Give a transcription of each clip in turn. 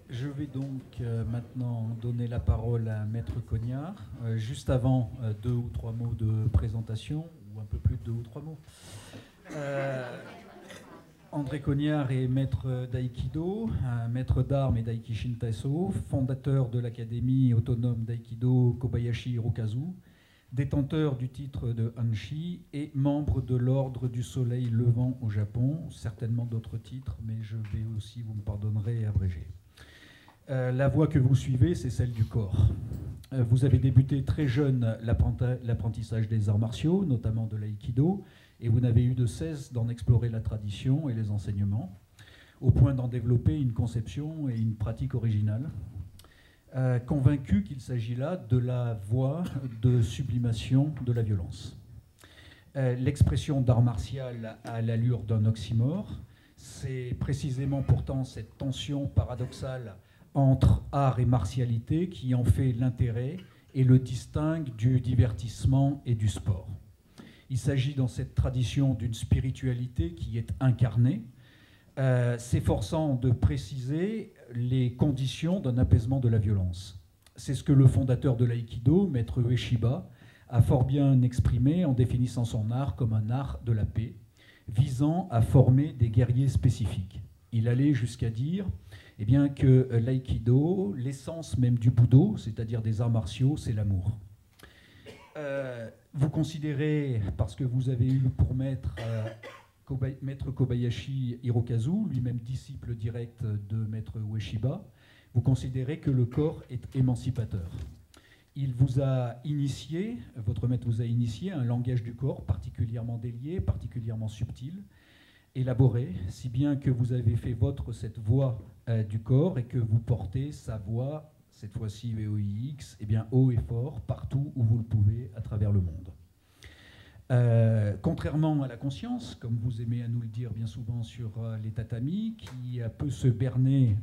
Je vais donc maintenant donner la parole à Maître Cognard. Juste avant, 2 ou 3 mots de présentation, ou un peu plus de 2 ou 3 mots. André Cognard est maître d'aïkido, maître d'armes et d'aikishin taeso, fondateur de l'académie autonome d'aïkido Kobayashi Hirokazu, détenteur du titre de Hanshi et membre de l'Ordre du Soleil Levant au Japon, certainement d'autres titres, mais je vais aussi, vous me pardonnerez, abréger. La voie que vous suivez, c'est celle du corps. Vous avez débuté très jeune l'apprentissage des arts martiaux, notamment de l'aïkido, et vous n'avez eu de cesse d'en explorer la tradition et les enseignements, au point d'en développer une conception et une pratique originale, convaincu qu'il s'agit là de la voie de sublimation de la violence. L'expression d'art martial a l'allure d'un oxymore. C'est précisément pourtant cette tension paradoxale entre art et martialité qui en fait l'intérêt et le distingue du divertissement et du sport. Il s'agit dans cette tradition d'une spiritualité qui est incarnée, s'efforçant de préciser les conditions d'un apaisement de la violence. C'est ce que le fondateur de l'aïkido, maître Ueshiba, a fort bien exprimé en définissant son art comme un art de la paix, visant à former des guerriers spécifiques. Il allait jusqu'à dire eh bien, que l'aïkido, l'essence même du budo, c'est-à-dire des arts martiaux, c'est l'amour. Vous considérez, parce que vous avez eu pour maître maître Kobayashi Hirokazu, lui-même disciple direct de maître Ueshiba, vous considérez que le corps est émancipateur. Il vous a initié, votre maître vous a initié un langage du corps particulièrement délié, particulièrement subtil, élaboré, si bien que vous avez fait vôtre cette voix du corps et que vous portez sa voix, cette fois-ci VOIX, eh bien, haut et fort, partout où vous le pouvez à travers le monde. Contrairement à la conscience, comme vous aimez à nous le dire bien souvent sur les tatamis, qui peut se berner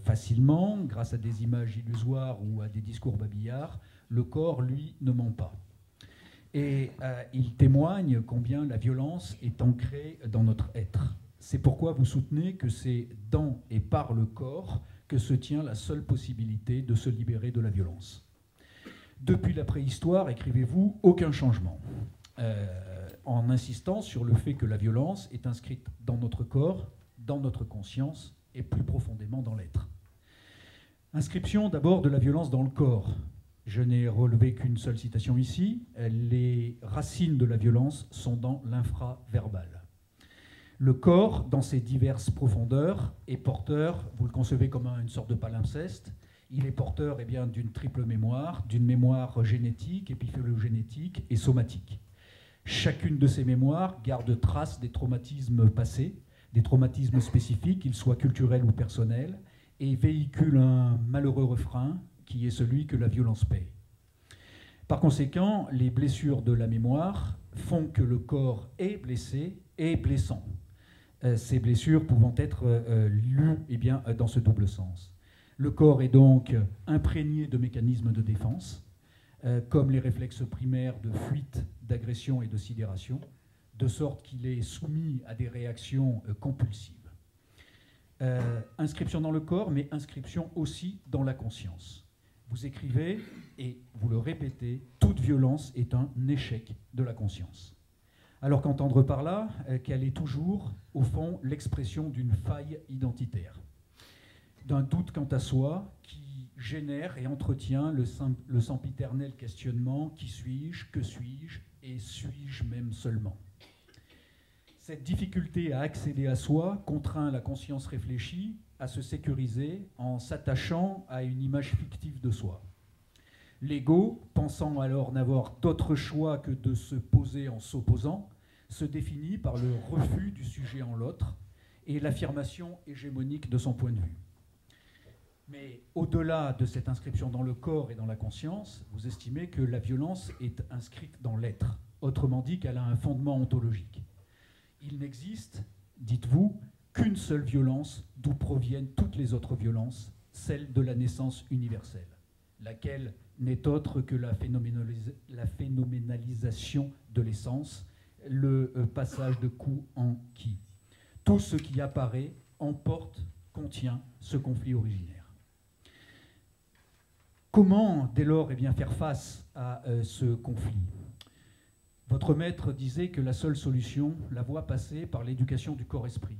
facilement grâce à des images illusoires ou à des discours babillards, le corps, lui, ne ment pas. Et il témoigne combien la violence est ancrée dans notre être. C'est pourquoi vous soutenez que c'est dans et par le corps que se tient la seule possibilité de se libérer de la violence. Depuis la préhistoire, écrivez-vous, aucun changement. En insistant sur le fait que la violence est inscrite dans notre corps, dans notre conscience et plus profondément dans l'être. Inscription d'abord de la violence dans le corps. Je n'ai relevé qu'une seule citation ici. Les racines de la violence sont dans l'infraverbal. Le corps, dans ses diverses profondeurs, est porteur, vous le concevez comme une sorte de palimpseste, il est porteur d'une triple mémoire, d'une mémoire génétique, épiphylogénétique et somatique. Chacune de ces mémoires garde trace des traumatismes passés, des traumatismes spécifiques, qu'ils soient culturels ou personnels, et véhicule un malheureux refrain qui est celui que la violence paie. Par conséquent, les blessures de la mémoire font que le corps est blessé et blessant. Ces blessures pouvant être lues dans ce double sens. Le corps est donc imprégné de mécanismes de défense, comme les réflexes primaires de fuite, d'agression et de sidération, de sorte qu'il est soumis à des réactions compulsives. Inscription dans le corps, mais inscription aussi dans la conscience. Vous écrivez, et vous le répétez, toute violence est un échec de la conscience. Alors qu'entendre par là qu'elle est toujours, au fond, l'expression d'une faille identitaire, d'un doute quant à soi qui génère et entretient le sempiternel questionnement « qui suis-je, que suis-je et suis-je même seulement ?» Cette difficulté à accéder à soi contraint la conscience réfléchie à se sécuriser en s'attachant à une image fictive de soi. L'ego, pensant alors n'avoir d'autre choix que de se poser en s'opposant, se définit par le refus du sujet en l'autre et l'affirmation hégémonique de son point de vue. Mais au-delà de cette inscription dans le corps et dans la conscience, vous estimez que la violence est inscrite dans l'être, autrement dit qu'elle a un fondement ontologique. Il n'existe, dites-vous, qu'une seule violence d'où proviennent toutes les autres violences, celle de la naissance universelle, laquelle n'est autre que la phénoménalisation de l'essence, le passage de qui en qui. Tout ce qui apparaît emporte, contient ce conflit originaire. Comment, dès lors, faire face à ce conflit? Votre maître disait que la seule solution, la voie passait par l'éducation du corps-esprit.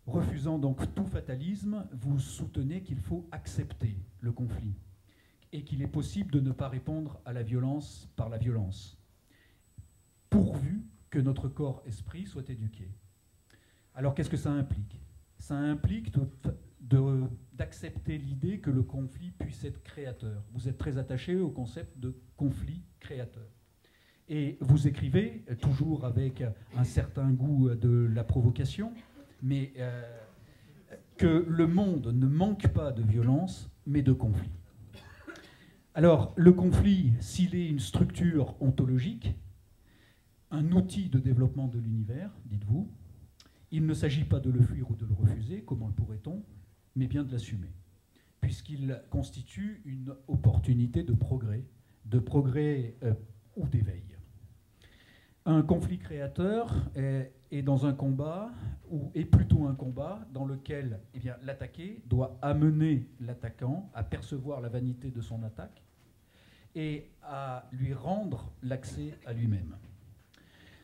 Refusant donc tout fatalisme, vous soutenez qu'il faut accepter le conflit et qu'il est possible de ne pas répondre à la violence par la violence, pourvu que notre corps-esprit soit éduqué. Alors qu'est-ce que ça implique? Ça implique d'accepter l'idée que le conflit puisse être créateur. Vous êtes très attaché au concept de conflit créateur. Et vous écrivez, toujours avec un certain goût de la provocation, mais que le monde ne manque pas de violence, mais de conflit. Alors, le conflit, s'il est une structure ontologique, un outil de développement de l'univers, dites-vous, il ne s'agit pas de le fuir ou de le refuser, comment le pourrait-on, mais bien de l'assumer, puisqu'il constitue une opportunité de progrès ou d'éveil. Un conflit créateur est dans un combat, ou est plutôt un combat dans lequel l'attaqué doit amener l'attaquant à percevoir la vanité de son attaque et à lui rendre l'accès à lui-même.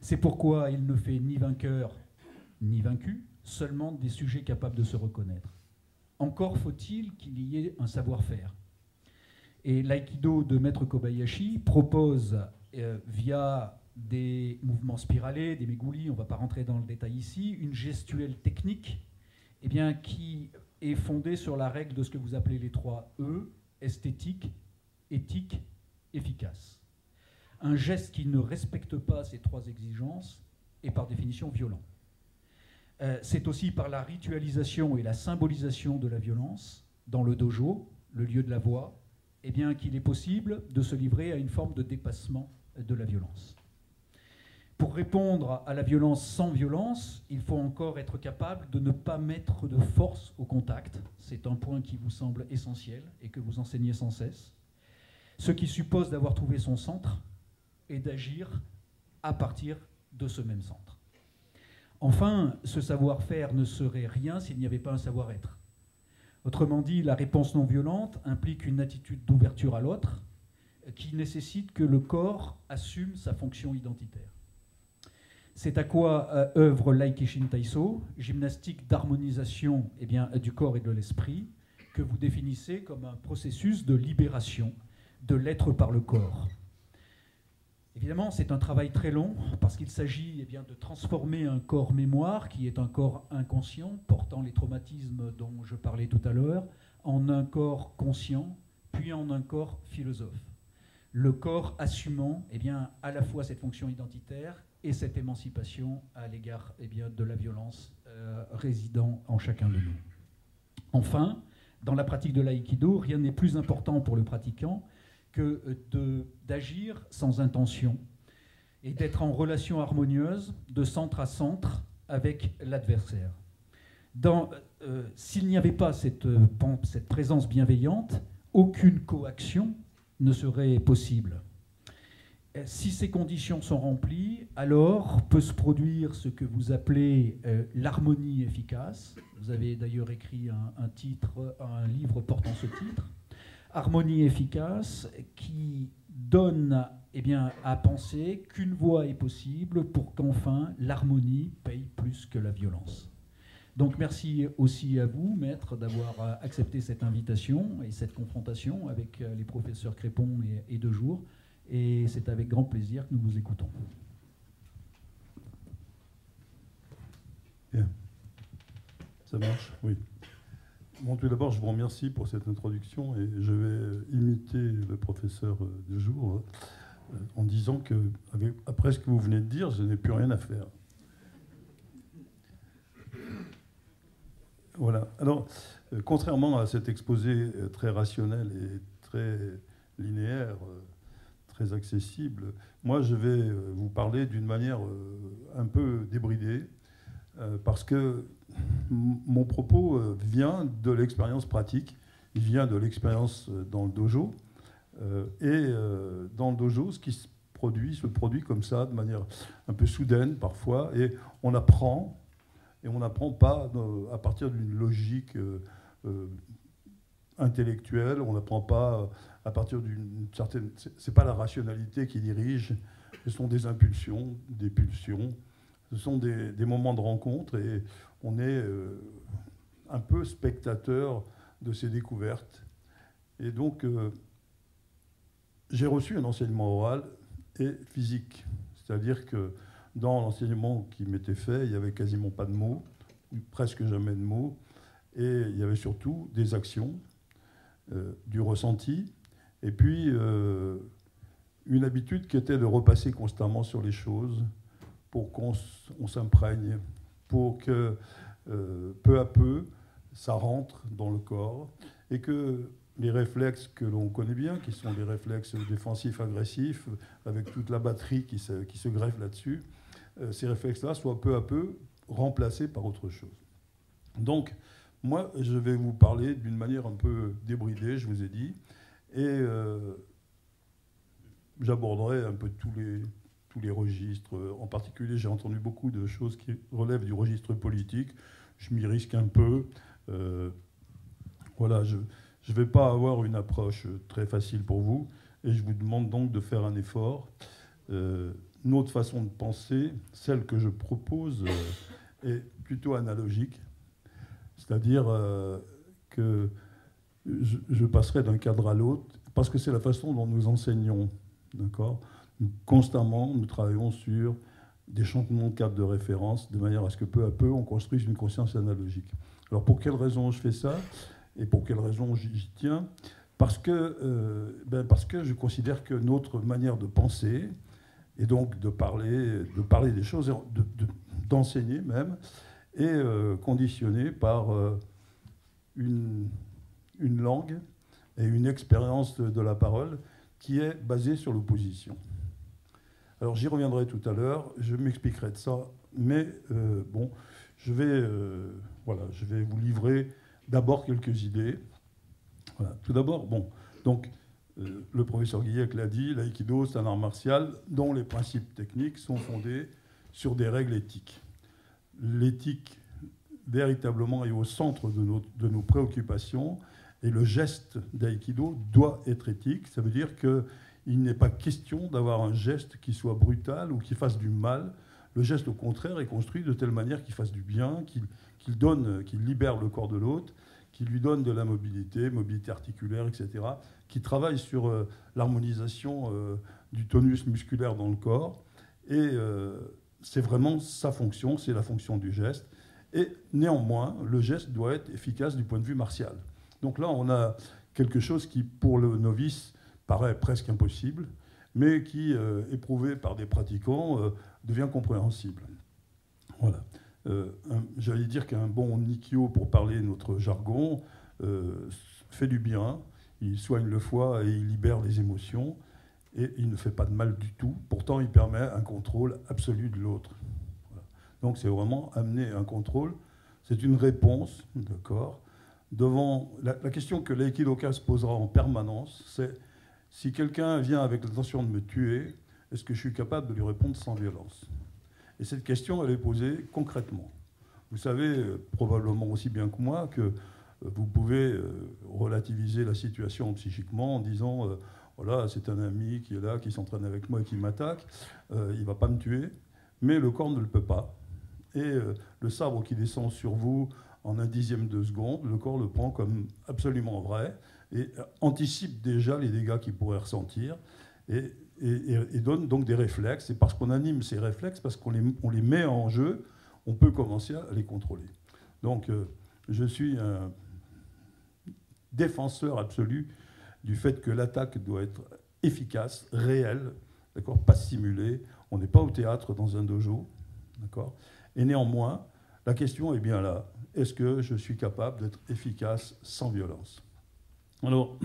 C'est pourquoi il ne fait ni vainqueur ni vaincu, seulement des sujets capables de se reconnaître. Encore faut-il qu'il y ait un savoir-faire. Et l'aïkido de Maître Kobayashi propose, via des mouvements spiralés, des meguli, on ne va pas rentrer dans le détail ici, une gestuelle technique qui est fondée sur la règle de ce que vous appelez les 3 E, esthétique, éthique, efficace. Un geste qui ne respecte pas ces 3 exigences est par définition violent. C'est aussi par la ritualisation et la symbolisation de la violence dans le dojo, le lieu de la voix, qu'il est possible de se livrer à une forme de dépassement de la violence. Pour répondre à la violence sans violence, il faut encore être capable de ne pas mettre de force au contact. C'est un point qui vous semble essentiel et que vous enseignez sans cesse. Ce qui suppose d'avoir trouvé son centre et d'agir à partir de ce même centre. Enfin, ce savoir-faire ne serait rien s'il n'y avait pas un savoir-être. Autrement dit, la réponse non violente implique une attitude d'ouverture à l'autre qui nécessite que le corps assume sa fonction identitaire. C'est à quoi œuvre l'Aikishin Taiso, gymnastique d'harmonisation du corps et de l'esprit, que vous définissez comme un processus de libération de l'être par le corps. Évidemment, c'est un travail très long parce qu'il s'agit de transformer un corps mémoire qui est un corps inconscient portant les traumatismes dont je parlais tout à l'heure en un corps conscient puis en un corps philosophe. Le corps assumant à la fois cette fonction identitaire et cette émancipation à l'égard de la violence résidant en chacun de nous. Enfin, dans la pratique de l'aïkido, rien n'est plus important pour le pratiquant que d'agir sans intention et d'être en relation harmonieuse, de centre à centre, avec l'adversaire. S'il n'y avait pas cette présence bienveillante, aucune coaction ne serait possible. Si ces conditions sont remplies, alors peut se produire ce que vous appelez l'harmonie efficace. Vous avez d'ailleurs écrit un livre portant ce titre. Harmonie efficace qui donne à penser qu'une voie est possible pour qu'enfin l'harmonie paye plus que la violence. Donc merci aussi à vous, maître, d'avoir accepté cette invitation et cette confrontation avec les professeurs Crépon et Dejour. Et c'est avec grand plaisir que nous vous écoutons. Bien. Ça marche? Oui. Bon, tout d'abord, je vous remercie pour cette introduction et je vais imiter le professeur Dejour en disant que, après ce que vous venez de dire, je n'ai plus rien à faire. Voilà. Alors, contrairement à cet exposé très rationnel et très linéaire, très accessible, moi, je vais vous parler d'une manière un peu débridée, parce que mon propos vient de l'expérience pratique, il vient de l'expérience dans le dojo. Et dans le dojo, ce qui se produit comme ça, de manière un peu soudaine parfois, et on apprend pas à partir d'une logique intellectuel, on n'apprend pas à partir d'une certaine... C'est pas la rationalité qui dirige, ce sont des impulsions, des pulsions, ce sont des moments de rencontre et on est un peu spectateur de ces découvertes. Et donc, j'ai reçu un enseignement oral et physique, c'est-à-dire que dans l'enseignement qui m'était fait, il n'y avait quasiment pas de mots, presque jamais de mots, et il y avait surtout des actions, du ressenti, et puis une habitude qui était de repasser constamment sur les choses pour qu'on s'imprègne, pour que peu à peu, ça rentre dans le corps, et que les réflexes que l'on connaît bien, qui sont les réflexes défensifs, agressifs, avec toute la batterie qui se greffe là-dessus, ces réflexes-là soient peu à peu remplacés par autre chose. Donc, moi, je vais vous parler d'une manière un peu débridée, je vous ai dit, et j'aborderai un peu tous les registres. En particulier, j'ai entendu beaucoup de choses qui relèvent du registre politique. Je m'y risque un peu. Voilà, je ne vais pas avoir une approche très facile pour vous, et je vous demande donc de faire un effort. Notre façon de penser, celle que je propose, est plutôt analogique. C'est-à-dire que je passerai d'un cadre à l'autre, parce que c'est la façon dont nous enseignons. D'accord ? Constamment, nous travaillons sur des changements de cadre de référence, de manière à ce que peu à peu, on construise une conscience analogique. Alors, pour quelle raison je fais ça ? Et pour quelle raison j'y tiens ? Parce que je considère que notre manière de penser, et donc de parler des choses, d'enseigner même, est conditionnée par une langue et une expérience de la parole qui est basée sur l'opposition. Alors j'y reviendrai tout à l'heure, je m'expliquerai de ça, mais bon, je vais vous livrer d'abord quelques idées. Voilà. Tout d'abord, bon, donc le professeur Guillec l'a dit, l'aïkido c'est un art martial dont les principes techniques sont fondés sur des règles éthiques. L'éthique véritablement est au centre de nos préoccupations, et le geste d'aïkido doit être éthique. Ça veut dire qu'il n'est pas question d'avoir un geste qui soit brutal ou qui fasse du mal. Le geste, au contraire, est construit de telle manière qu'il fasse du bien, qu'il libère le corps de l'autre, qu'il lui donne de la mobilité articulaire, etc., qui travaille sur l'harmonisation du tonus musculaire dans le corps. Et c'est vraiment sa fonction, c'est la fonction du geste. Et néanmoins, le geste doit être efficace du point de vue martial. Donc là, on a quelque chose qui, pour le novice, paraît presque impossible, mais qui, éprouvé par des pratiquants, devient compréhensible. Voilà. J'allais dire qu'un bon Nikkyo, pour parler notre jargon, fait du bien, il soigne le foie et il libère les émotions, et il ne fait pas de mal du tout. Pourtant, il permet un contrôle absolu de l'autre. Voilà. Donc c'est vraiment amener un contrôle. C'est une réponse, d'accord, devant la question que l'aïkidoka se posera en permanence, c'est si quelqu'un vient avec l'intention de me tuer, est-ce que je suis capable de lui répondre sans violence ? Et cette question, elle est posée concrètement. Vous savez probablement aussi bien que moi que vous pouvez relativiser la situation psychiquement en disant voilà, c'est un ami qui est là, qui s'entraîne avec moi et qui m'attaque, il ne va pas me tuer, mais le corps ne le peut pas. Et le sabre qui descend sur vous en un dixième de seconde, le corps le prend comme absolument vrai et anticipe déjà les dégâts qu'il pourrait ressentir et donne donc des réflexes. Et parce qu'on anime ces réflexes, parce qu'on les met en jeu, on peut commencer à les contrôler. Donc je suis un défenseur absolu du fait que l'attaque doit être efficace, réelle, d'accord, pas simulée. On n'est pas au théâtre dans un dojo, d'accord. Et néanmoins, la question est bien là. Est-ce que je suis capable d'être efficace sans violence ? Alors,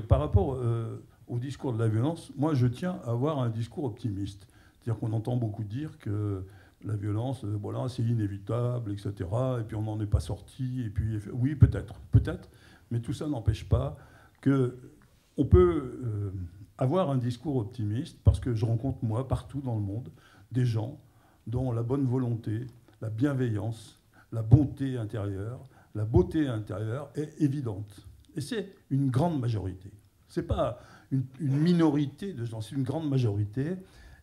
par rapport au discours de la violence, moi je tiens à avoir un discours optimiste. C'est-à-dire qu'on entend beaucoup dire que la violence, voilà, c'est inévitable, etc. Et puis on n'en est pas sorti. Et puis, oui, peut-être, mais tout ça n'empêche pas qu'on peut avoir un discours optimiste, parce que je rencontre, moi, partout dans le monde, des gens dont la bonne volonté, la bienveillance, la bonté intérieure, la beauté intérieure est évidente. Et c'est une grande majorité. Ce n'est pas une minorité de gens, c'est une grande majorité.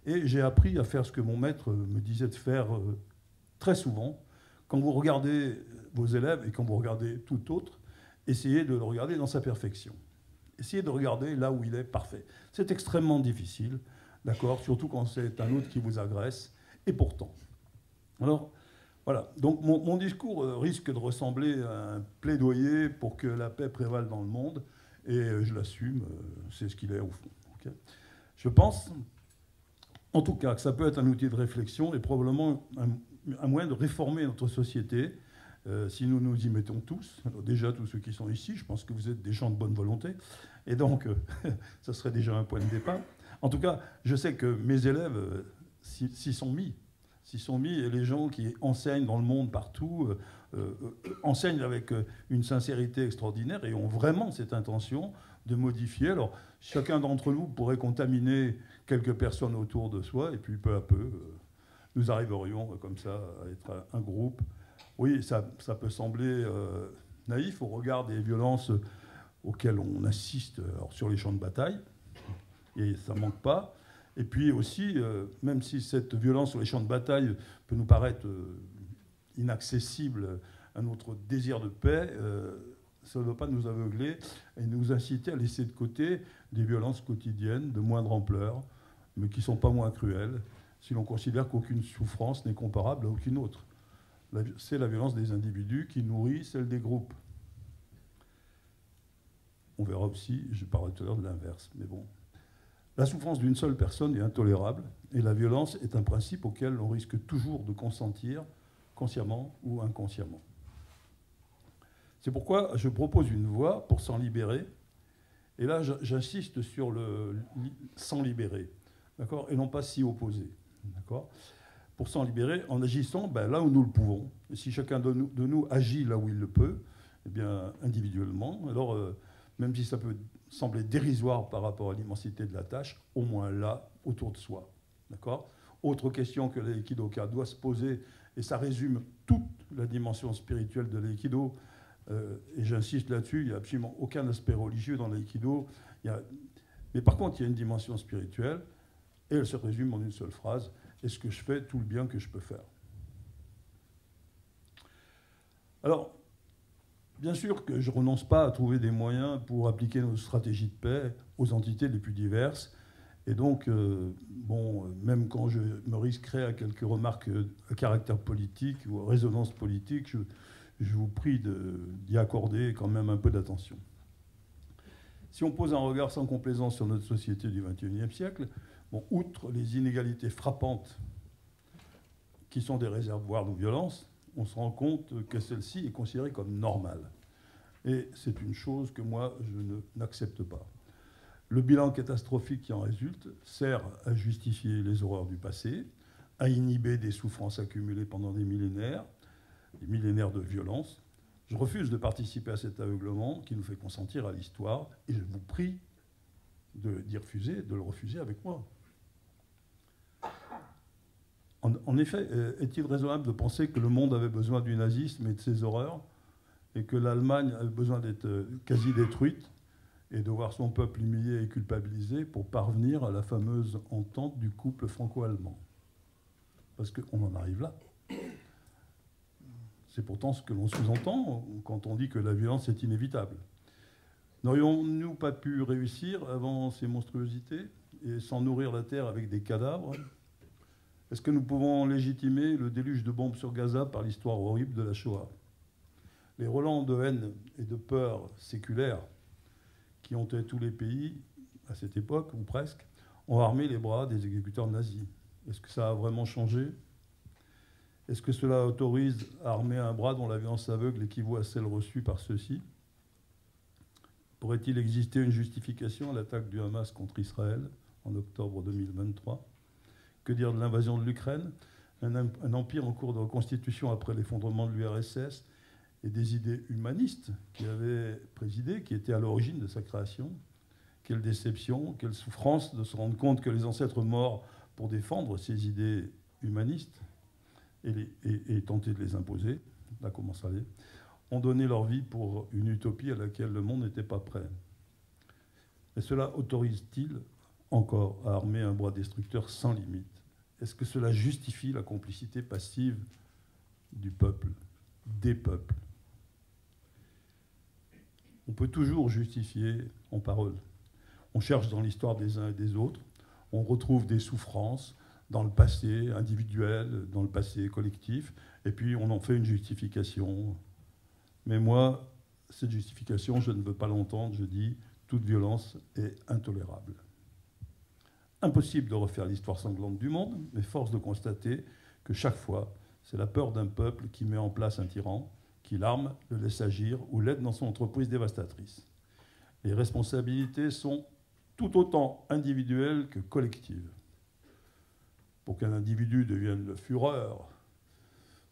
Et j'ai appris à faire ce que mon maître me disait de faire très souvent. Quand vous regardez vos élèves et quand vous regardez tout autre, essayez de le regarder dans sa perfection. Essayez de regarder là où il est parfait. C'est extrêmement difficile, d'accord, surtout quand c'est un autre qui vous agresse. Et pourtant. Alors, voilà. Donc mon discours risque de ressembler à un plaidoyer pour que la paix prévale dans le monde. Et je l'assume, c'est ce qu'il est au fond. Okay. Je pense, en tout cas, que ça peut être un outil de réflexion et probablement un moyen de réformer notre société si nous nous y mettons tous. Alors déjà, tous ceux qui sont ici, je pense que vous êtes des gens de bonne volonté. Et donc, ça serait déjà un point de départ. En tout cas, je sais que mes élèves s'y sont mis. Et les gens qui enseignent dans le monde partout enseignent avec une sincérité extraordinaire et ont vraiment cette intention de modifier. Alors, chacun d'entre nous pourrait contaminer quelques personnes autour de soi, et puis peu à peu, nous arriverions comme ça à être un groupe. Oui, ça peut sembler naïf au regard des violences auxquelles on assiste alors, sur les champs de bataille, et ça ne manque pas. Et puis aussi, même si cette violence sur les champs de bataille peut nous paraître inaccessible à notre désir de paix, ça ne doit pas nous aveugler et nous inciter à laisser de côté des violences quotidiennes de moindre ampleur, mais qui ne sont pas moins cruelles, si l'on considère qu'aucune souffrance n'est comparable à aucune autre. C'est la violence des individus qui nourrit celle des groupes. On verra aussi, je parlerai tout à l'heure de l'inverse, mais bon. La souffrance d'une seule personne est intolérable et la violence est un principe auquel on risque toujours de consentir, consciemment ou inconsciemment. C'est pourquoi je propose une voie pour s'en libérer. Et là, j'insiste sur le s'en libérer, d'accord, et non pas s'y opposer, d'accord. Pour s'en libérer en agissant là où nous le pouvons. Et si chacun de nous agit là où il le peut, eh bien individuellement, alors même si ça peut sembler dérisoire par rapport à l'immensité de la tâche, au moins là, autour de soi. D'accord ? Autre question que l'aïkidoka doit se poser, et ça résume toute la dimension spirituelle de l'aïkido, et j'insiste là-dessus, il n'y a absolument aucun aspect religieux dans l'aïkido, mais par contre, il y a une dimension spirituelle, et elle se résume en une seule phrase, est-ce que je fais tout le bien que je peux faire ? Alors, bien sûr que je ne renonce pas à trouver des moyens pour appliquer nos stratégies de paix aux entités les plus diverses. Et donc, même quand je me risquerai à quelques remarques à caractère politique ou à résonance politique, je vous prie d'y accorder quand même un peu d'attention. Si on pose un regard sans complaisance sur notre société du XXIe siècle, outre les inégalités frappantes qui sont des réservoirs de violence, on se rend compte que celle-ci est considérée comme normale. Et c'est une chose que moi, je n'accepte pas. Le bilan catastrophique qui en résulte sert à justifier les horreurs du passé, à inhiber des souffrances accumulées pendant des millénaires de violence. Je refuse de participer à cet aveuglement qui nous fait consentir à l'histoire, et je vous prie de le refuser avec moi. En effet, est-il raisonnable de penser que le monde avait besoin du nazisme et de ses horreurs, et que l'Allemagne avait besoin d'être quasi détruite et de voir son peuple humilié et culpabilisé pour parvenir à la fameuse entente du couple franco-allemand? Parce qu'on en arrive là. C'est pourtant ce que l'on sous-entend quand on dit que la violence est inévitable. N'aurions-nous pas pu réussir avant ces monstruosités et sans nourrir la terre avec des cadavres? Est-ce que nous pouvons légitimer le déluge de bombes sur Gaza par l'histoire horrible de la Shoah? Les relents de haine et de peur séculaires qui ont tous les pays à cette époque, ou presque, ont armé les bras des exécuteurs nazis. Est-ce que ça a vraiment changé? Est-ce que cela autorise à armer un bras dont la violence aveugle équivaut à celle reçue par ceux-ci? Pourrait-il exister une justification à l'attaque du Hamas contre Israël en octobre 2023? Que dire de l'invasion de l'Ukraine, un empire en cours de reconstitution après l'effondrement de l'URSS et des idées humanistes qui avaient présidé, qui étaient à l'origine de sa création? Quelle déception, quelle souffrance de se rendre compte que les ancêtres morts pour défendre ces idées humanistes et tenter de les imposer, là commence à aller, ont donné leur vie pour une utopie à laquelle le monde n'était pas prêt. Et cela autorise-t-il encore à armer un bras destructeur sans limite? Est-ce que cela justifie la complicité passive du peuple, des peuples? On peut toujours justifier en parole. On cherche dans l'histoire des uns et des autres, on retrouve des souffrances dans le passé individuel, dans le passé collectif, et puis on en fait une justification. Mais moi, cette justification, je ne veux pas l'entendre, je dis toute violence est intolérable. Impossible de refaire l'histoire sanglante du monde, mais force de constater que chaque fois, c'est la peur d'un peuple qui met en place un tyran, qui l'arme, le laisse agir ou l'aide dans son entreprise dévastatrice. Les responsabilités sont tout autant individuelles que collectives. Pour qu'un individu devienne le fureur,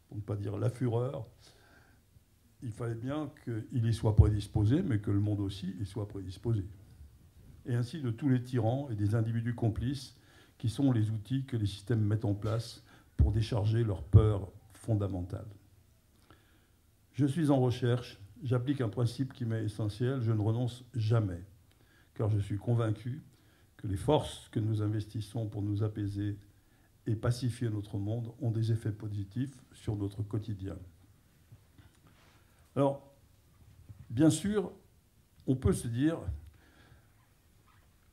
pour ne pas dire la fureur, il fallait bien qu'il y soit prédisposé, mais que le monde aussi y soit prédisposé. Et ainsi de tous les tyrans et des individus complices qui sont les outils que les systèmes mettent en place pour décharger leur peur fondamentale. Je suis en recherche, j'applique un principe qui m'est essentiel, je ne renonce jamais, car je suis convaincu que les forces que nous investissons pour nous apaiser et pacifier notre monde ont des effets positifs sur notre quotidien. Alors, bien sûr, on peut se dire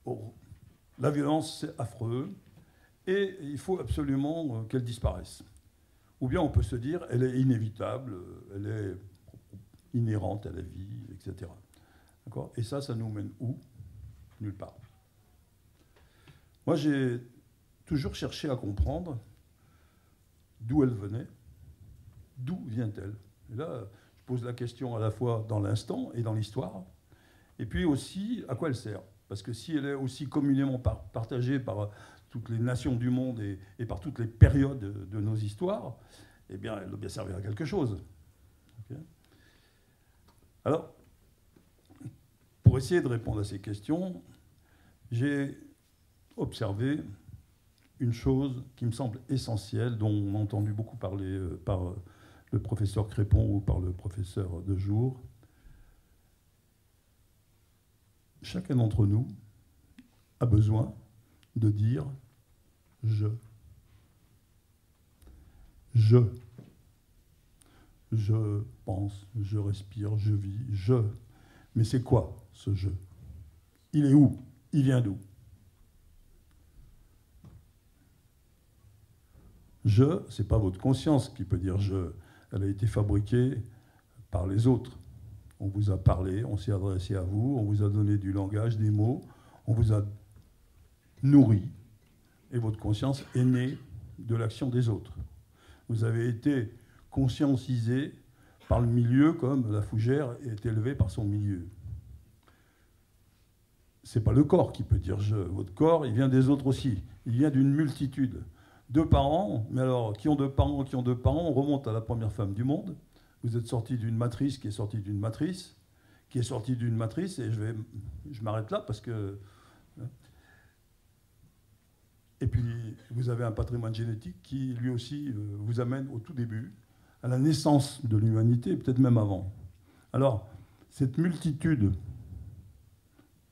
oh, la violence, c'est affreux, et il faut absolument qu'elle disparaisse. Ou bien on peut se dire elle est inévitable, elle est inhérente à la vie, etc. D'accord ? Et ça nous mène où ? Nulle part. Moi, j'ai toujours cherché à comprendre d'où elle venait, d'où vient-elle. Et là, je pose la question à la fois dans l'instant et dans l'histoire, et puis aussi à quoi elle sert. Parce que si elle est aussi communément partagée par toutes les nations du monde et par toutes les périodes de nos histoires, eh bien, elle doit bien servir à quelque chose. Okay. Alors, pour essayer de répondre à ces questions, j'ai observé une chose qui me semble essentielle, dont on a entendu beaucoup parler par le professeur Crépon ou par le professeur Dejour. Chacun d'entre nous a besoin de dire « je ». Je. Je pense, je respire, je vis, je. Mais c'est quoi ce je? Il est où? Il vient d'où? Je, ce n'est pas votre conscience qui peut dire je. Elle a été fabriquée par les autres. On vous a parlé, on s'est adressé à vous, on vous a donné du langage, des mots, on vous a nourri. Et votre conscience est née de l'action des autres. Vous avez été conscientisé par le milieu comme la fougère est élevée par son milieu. Ce n'est pas le corps qui peut dire je. Votre corps, il vient des autres aussi. Il vient d'une multitude. 2 parents, mais alors, qui ont 2 parents, qui ont 2 parents, on remonte à la première femme du monde. Vous êtes sorti d'une matrice qui est sortie d'une matrice, qui est sortie d'une matrice, et je m'arrête là parce que... Et puis, vous avez un patrimoine génétique qui, lui aussi, vous amène au tout début, à la naissance de l'humanité, peut-être même avant. Alors, cette multitude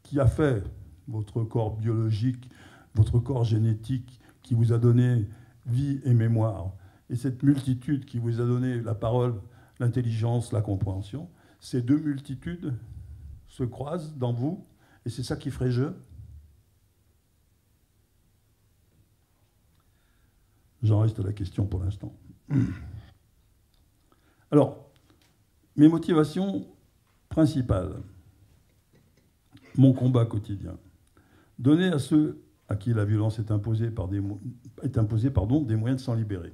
qui a fait votre corps biologique, votre corps génétique, qui vous a donné vie et mémoire, et cette multitude qui vous a donné la parole, l'intelligence, la compréhension, ces 2 multitudes se croisent dans vous, et c'est ça qui ferait je. J'en reste à la question pour l'instant. Alors, mes motivations principales, mon combat quotidien, donner à ceux à qui la violence est imposée, des moyens de s'en libérer.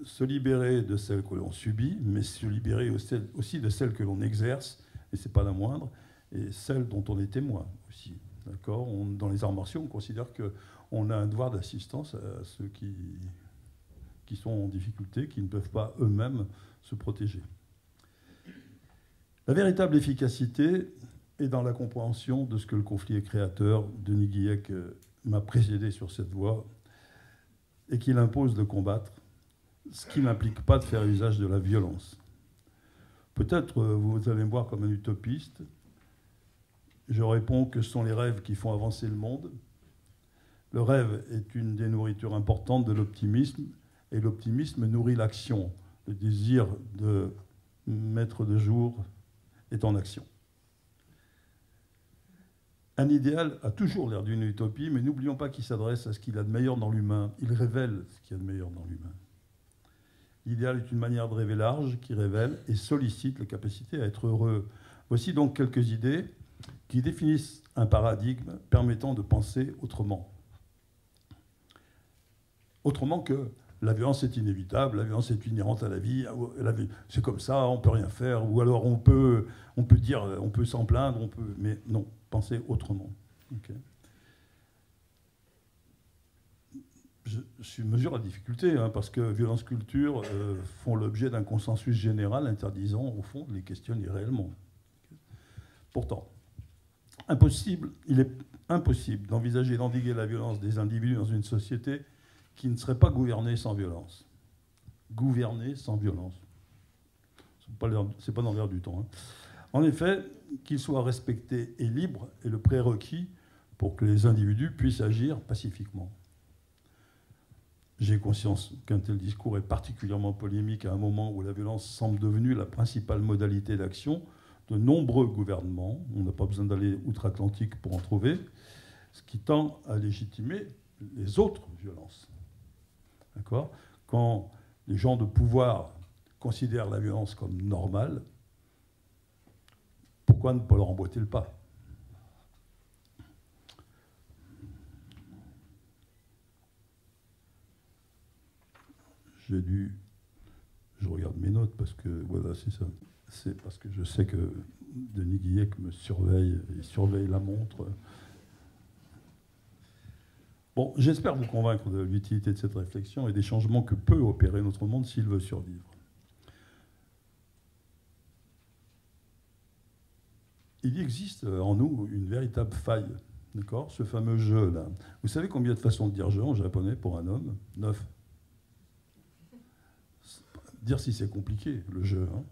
Se libérer de celles que l'on subit, mais se libérer aussi de celles que l'on exerce, et ce n'est pas la moindre, et celles dont on est témoin aussi. D'accord ? Dans les arts martiaux, on considère qu'on a un devoir d'assistance à ceux qui sont en difficulté, qui ne peuvent pas eux-mêmes se protéger. La véritable efficacité est dans la compréhension de ce que le conflit est créateur. Denis Guillec m'a précédé sur cette voie, et qu'il impose de combattre ce qui n'implique pas de faire usage de la violence. Peut-être vous allez me voir comme un utopiste. Je réponds que ce sont les rêves qui font avancer le monde. Le rêve est une des nourritures importantes de l'optimisme, et l'optimisme nourrit l'action. Le désir de mettre de jour est en action. Un idéal a toujours l'air d'une utopie, mais n'oublions pas qu'il s'adresse à ce qu'il a de meilleur dans l'humain. Il révèle ce qu'il y a de meilleur dans l'humain. L'idéal est une manière de rêver large qui révèle et sollicite la capacité à être heureux. Voici donc quelques idées qui définissent un paradigme permettant de penser autrement. Autrement que la violence est inévitable, la violence est inhérente à la vie, c'est comme ça, on ne peut rien faire, ou alors on peut dire, on peut s'en plaindre, mais non, penser autrement. Okay. Je mesure la difficulté, hein, parce que violence culture font l'objet d'un consensus général interdisant, au fond, de les questionner réellement. Pourtant, il est impossible d'envisager d'endiguer la violence des individus dans une société qui ne serait pas gouvernée sans violence. Gouverner sans violence. C'est pas dans l'air du temps. Hein. En effet, qu'il soit respecté et libre est le prérequis pour que les individus puissent agir pacifiquement. J'ai conscience qu'un tel discours est particulièrement polémique à un moment où la violence semble devenue la principale modalité d'action de nombreux gouvernements. On n'a pas besoin d'aller outre-Atlantique pour en trouver, ce qui tend à légitimer les autres violences. D'accord ? Quand les gens de pouvoir considèrent la violence comme normale, pourquoi ne pas leur emboîter le pas ? Je regarde mes notes parce que, voilà, c'est ça. C'est parce que je sais que Denis Guillec me surveille, il surveille la montre. Bon, j'espère vous convaincre de l'utilité de cette réflexion et des changements que peut opérer notre monde s'il veut survivre. Il existe en nous une véritable faille, d'accord ? Ce fameux jeu-là. Vous savez combien de façons de dire jeu en japonais pour un homme ? 9. Dire si c'est compliqué, le jeu. Hein.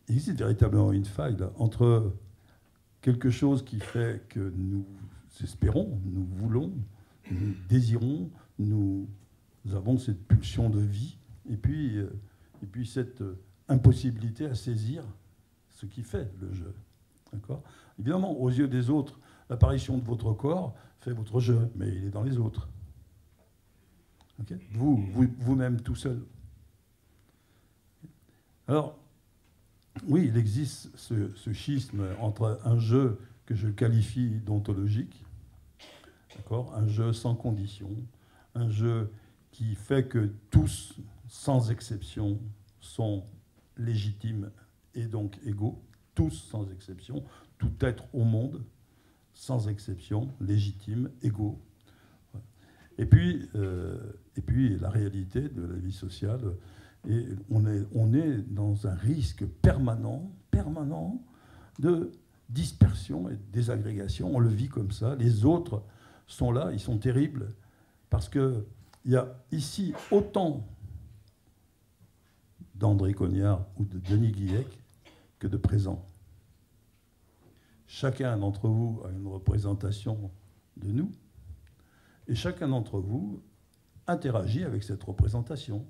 Il existe véritablement une faille là, entre quelque chose qui fait que nous espérons, nous voulons, nous désirons, nous avons cette pulsion de vie, et puis cette impossibilité à saisir ce qui fait le jeu. D'accord ? Évidemment, aux yeux des autres, l'apparition de votre corps fait votre jeu, mais il est dans les autres. Okay ? Vous-même tout seul. Alors, oui, il existe ce schisme entre un jeu que je qualifie d'ontologique, d'accord, un jeu sans condition, un jeu qui fait que tous, sans exception, sont légitimes et donc égaux, tous sans exception, tout être au monde, sans exception, légitime, égaux. Et puis la réalité de la vie sociale, et on est dans un risque permanent de dispersion et de désagrégation. On le vit comme ça. Les autres sont là, ils sont terribles, parce qu'il y a ici autant d'André Cognard ou de Denis Guillec que de présents. Chacun d'entre vous a une représentation de nous, et chacun d'entre vous interagit avec cette représentation.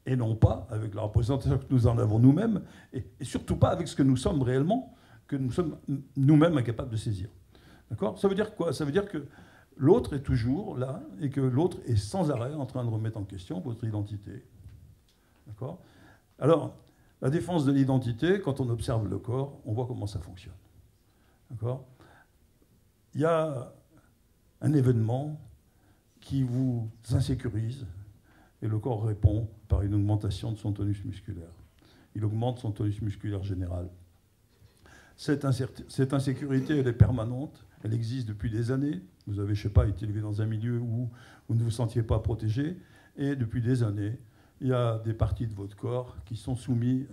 Et non pas avec la représentation que nous en avons nous-mêmes, et surtout pas avec ce que nous sommes réellement, que nous sommes nous-mêmes incapables de saisir. D'accord ? Ça veut dire quoi ? Ça veut dire que l'autre est toujours là, et que l'autre est sans arrêt en train de remettre en question votre identité. D'accord ? Alors, la défense de l'identité, quand on observe le corps, on voit comment ça fonctionne. D'accord ? Il y a un événement qui vous insécurise, et le corps répond par une augmentation de son tonus musculaire. Il augmente son tonus musculaire général. Cette insécurité, elle est permanente, elle existe depuis des années. Vous avez, je ne sais pas, été élevé dans un milieu où vous ne vous sentiez pas protégé, et depuis des années, il y a des parties de votre corps qui sont soumises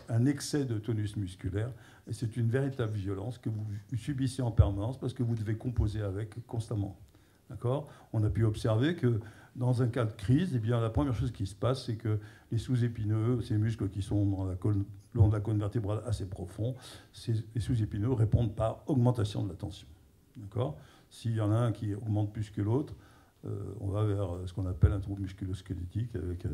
à un excès de tonus musculaire, et c'est une véritable violence que vous subissez en permanence parce que vous devez composer avec constamment. D'accord ? On a pu observer que dans un cas de crise, eh bien, la première chose qui se passe, c'est que les sous-épineux, ces muscles qui sont dans le long de la colonne vertébrale assez profond, les sous-épineux répondent par augmentation de la tension. D'accord ? S'il y en a un qui augmente plus que l'autre, on va vers ce qu'on appelle un trouble musculo-squelettique avec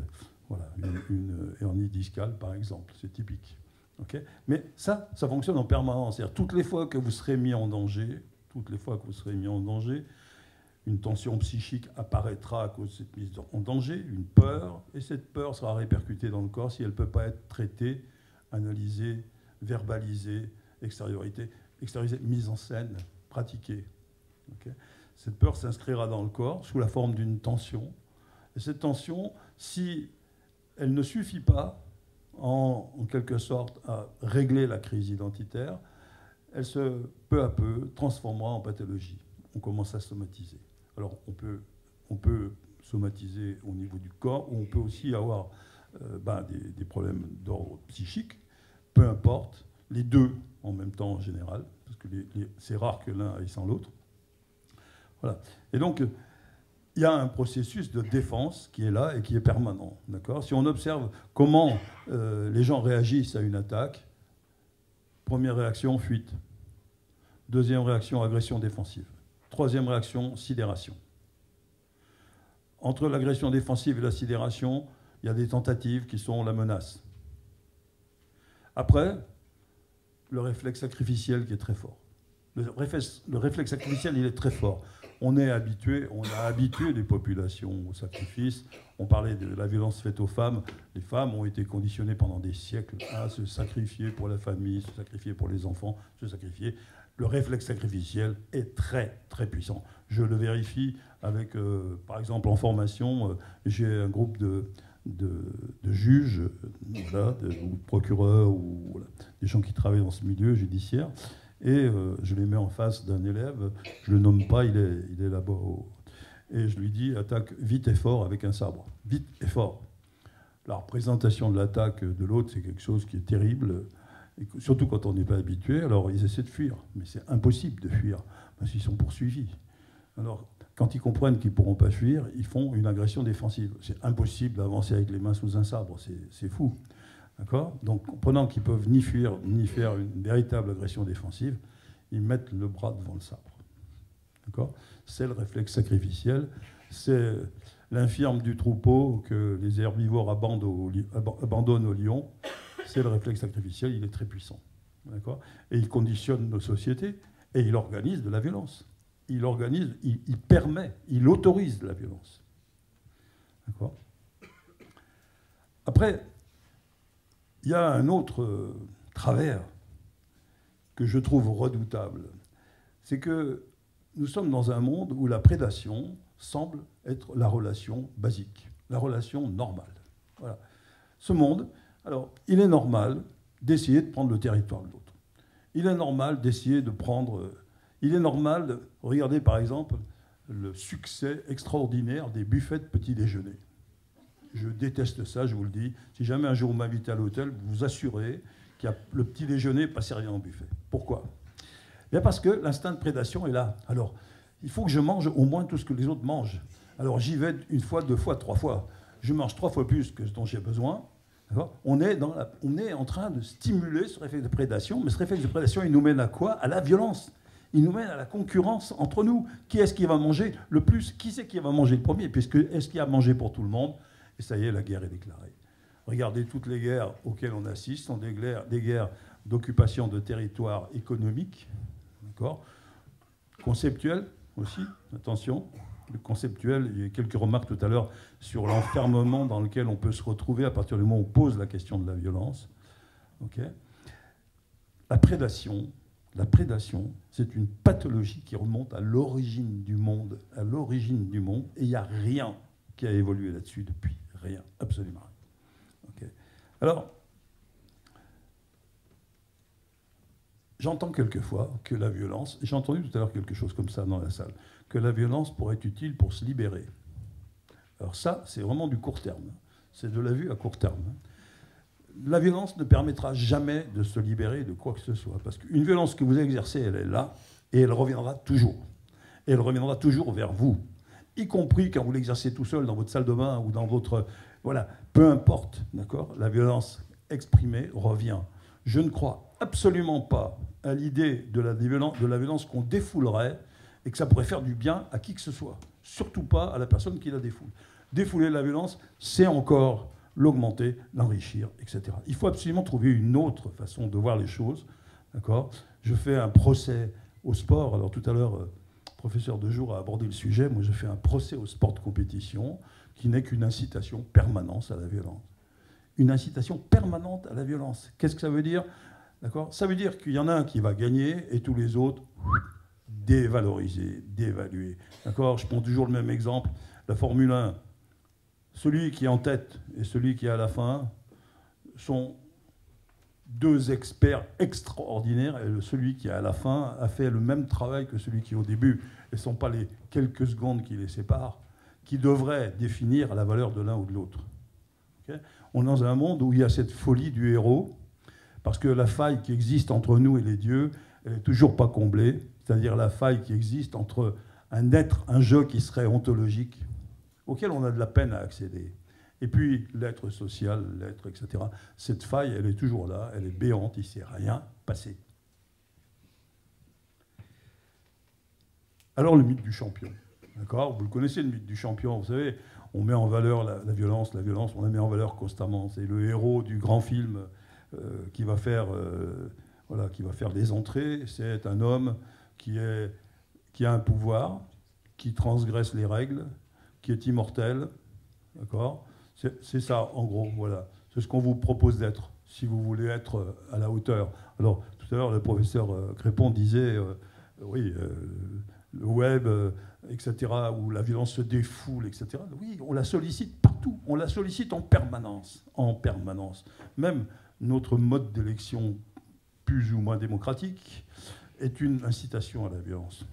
voilà, une hernie discale, par exemple. C'est typique. Okay ? Mais ça fonctionne en permanence. C'est-à-dire, toutes les fois que vous serez mis en danger, une tension psychique apparaîtra à cause de cette mise en danger, une peur, et cette peur sera répercutée dans le corps si elle ne peut pas être traitée, analysée, verbalisée, extériorisée, mise en scène, pratiquée. Okay ? Cette peur s'inscrira dans le corps sous la forme d'une tension. Et cette tension, si elle ne suffit pas, en quelque sorte, à régler la crise identitaire, elle se, peu à peu, transformera en pathologie. On commence à somatiser. Alors, on peut somatiser au niveau du corps, ou on peut aussi avoir des problèmes d'ordre psychique, peu importe, les deux en même temps en général, parce que c'est rare que l'un aille sans l'autre. Voilà. Et donc, il y a un processus de défense qui est là et qui est permanent. D'accord ? Si on observe comment les gens réagissent à une attaque, première réaction, fuite. Deuxième réaction, agression défensive. Troisième réaction, sidération. Entre l'agression défensive et la sidération, il y a des tentatives qui sont la menace. Après, le réflexe sacrificiel qui est très fort. Le réflexe sacrificiel, il est très fort. On a habitué les populations au sacrifice. On parlait de la violence faite aux femmes. Les femmes ont été conditionnées pendant des siècles à se sacrifier pour la famille, se sacrifier pour les enfants, se sacrifier. Le réflexe sacrificiel est très, très puissant. Je le vérifie avec, par exemple, en formation, j'ai un groupe de juges, voilà, ou de procureurs, ou voilà, des gens qui travaillent dans ce milieu judiciaire. Et je les mets en face d'un élève, je ne le nomme pas, il est là-bas. Et je lui dis, attaque vite et fort avec un sabre. Vite et fort. La représentation de l'attaque de l'autre, c'est quelque chose qui est terrible, et surtout quand on n'est pas habitué. Alors ils essaient de fuir, mais c'est impossible de fuir, parce qu'ils sont poursuivis. Alors quand ils comprennent qu'ils ne pourront pas fuir, ils font une agression défensive. C'est impossible d'avancer avec les mains sous un sabre, c'est fou. D'accord ? Donc, comprenant qu'ils ne peuvent ni fuir, ni faire une véritable agression défensive, ils mettent le bras devant le sabre. D'accord ? C'est le réflexe sacrificiel. C'est l'infirme du troupeau que les herbivores abandonnent au lion. C'est le réflexe sacrificiel, il est très puissant. D'accord ? Et il conditionne nos sociétés et il organise de la violence. Il autorise de la violence. D'accord ? Après, il y a un autre travers que je trouve redoutable. C'est que nous sommes dans un monde où la prédation semble être la relation basique, la relation normale. Voilà. Ce monde, alors, il est normal d'essayer de prendre le territoire de l'autre. Il est normal d'essayer de prendre... Il est normal, regardez par exemple, le succès extraordinaire des buffets de petit déjeuner. Je déteste ça, je vous le dis. Si jamais un jour vous m'invitez à l'hôtel, vous vous assurez qu'il y a le petit déjeuner, pas rien en buffet. Pourquoi ? Bien parce que l'instinct de prédation est là. Alors, il faut que je mange au moins tout ce que les autres mangent. Alors, j'y vais une fois, deux fois, trois fois. Je mange 3 fois plus que ce dont j'ai besoin. On est en train de stimuler ce réflexe de prédation, mais ce réflexe de prédation, il nous mène à quoi ? À la violence. Il nous mène à la concurrence entre nous. Qui est-ce qui va manger le plus ? Qui c'est qui va manger le premier ? Puisque est-ce qu'il y a à manger pour tout le monde ? Et ça y est, la guerre est déclarée. Regardez toutes les guerres auxquelles on assiste, sont des guerres d'occupation de territoires économiques, d'accord ? Conceptuelles aussi, attention. Le conceptuel, il y a quelques remarques tout à l'heure sur l'enfermement dans lequel on peut se retrouver à partir du moment où on pose la question de la violence. Okay ? La prédation, c'est une pathologie qui remonte à l'origine du monde, et il n'y a rien qui a évolué là-dessus depuis. Rien, absolument rien. Okay. Alors, j'entends quelquefois que la violence, j'ai entendu tout à l'heure quelque chose comme ça dans la salle, que la violence pourrait être utile pour se libérer. Alors ça, c'est vraiment du court terme. C'est de la vue à court terme. La violence ne permettra jamais de se libérer de quoi que ce soit. Parce qu'une violence que vous exercez, elle est là, et elle reviendra toujours. Et elle reviendra toujours vers vous, y compris quand vous l'exercez tout seul dans votre salle de bain ou dans votre... Voilà, peu importe, d'accord? La violence exprimée revient. Je ne crois absolument pas à l'idée de la violence qu'on défoulerait et que ça pourrait faire du bien à qui que ce soit. Surtout pas à la personne qui la défoule. Défouler la violence, c'est encore l'augmenter, l'enrichir, etc. Il faut absolument trouver une autre façon de voir les choses. D'accord? Je fais un procès au sport. Alors tout à l'heure, le professeur Dejour a abordé le sujet. Moi, je fais un procès au sport de compétition qui n'est qu'une incitation permanente à la violence. Une incitation permanente à la violence. Qu'est-ce que ça veut dire? D'accord? Ça veut dire qu'il y en a un qui va gagner et tous les autres dévalorisés, dévalués. D'accord? Je prends toujours le même exemple. La Formule 1, celui qui est en tête et celui qui est à la fin sont deux experts extraordinaires. Et celui qui est à la fin a fait le même travail que celui qui est au début. Et ce ne sont pas les quelques secondes qui les séparent qui devraient définir la valeur de l'un ou de l'autre. Okay? On est dans un monde où il y a cette folie du héros, parce que la faille qui existe entre nous et les dieux, elle n'est toujours pas comblée, c'est-à-dire la faille qui existe entre un être, un jeu qui serait ontologique, auquel on a de la peine à accéder, et puis l'être social, l'être, etc. Cette faille, elle est toujours là, elle est béante, il ne s'est rien passé. Alors le mythe du champion, d'accord? Vous le connaissez, le mythe du champion, vous savez, on met en valeur la violence, on la met en valeur constamment. C'est le héros du grand film qui va faire des entrées. C'est un homme qui a un pouvoir, qui transgresse les règles, qui est immortel. D'accord? C'est ça, en gros, voilà. C'est ce qu'on vous propose d'être, si vous voulez être à la hauteur. Alors, tout à l'heure, le professeur Crépon disait, le web, etc., où la violence se défoule, etc. Oui, on la sollicite partout, on la sollicite en permanence, en permanence. Même notre mode d'élection plus ou moins démocratique est une incitation à la violence.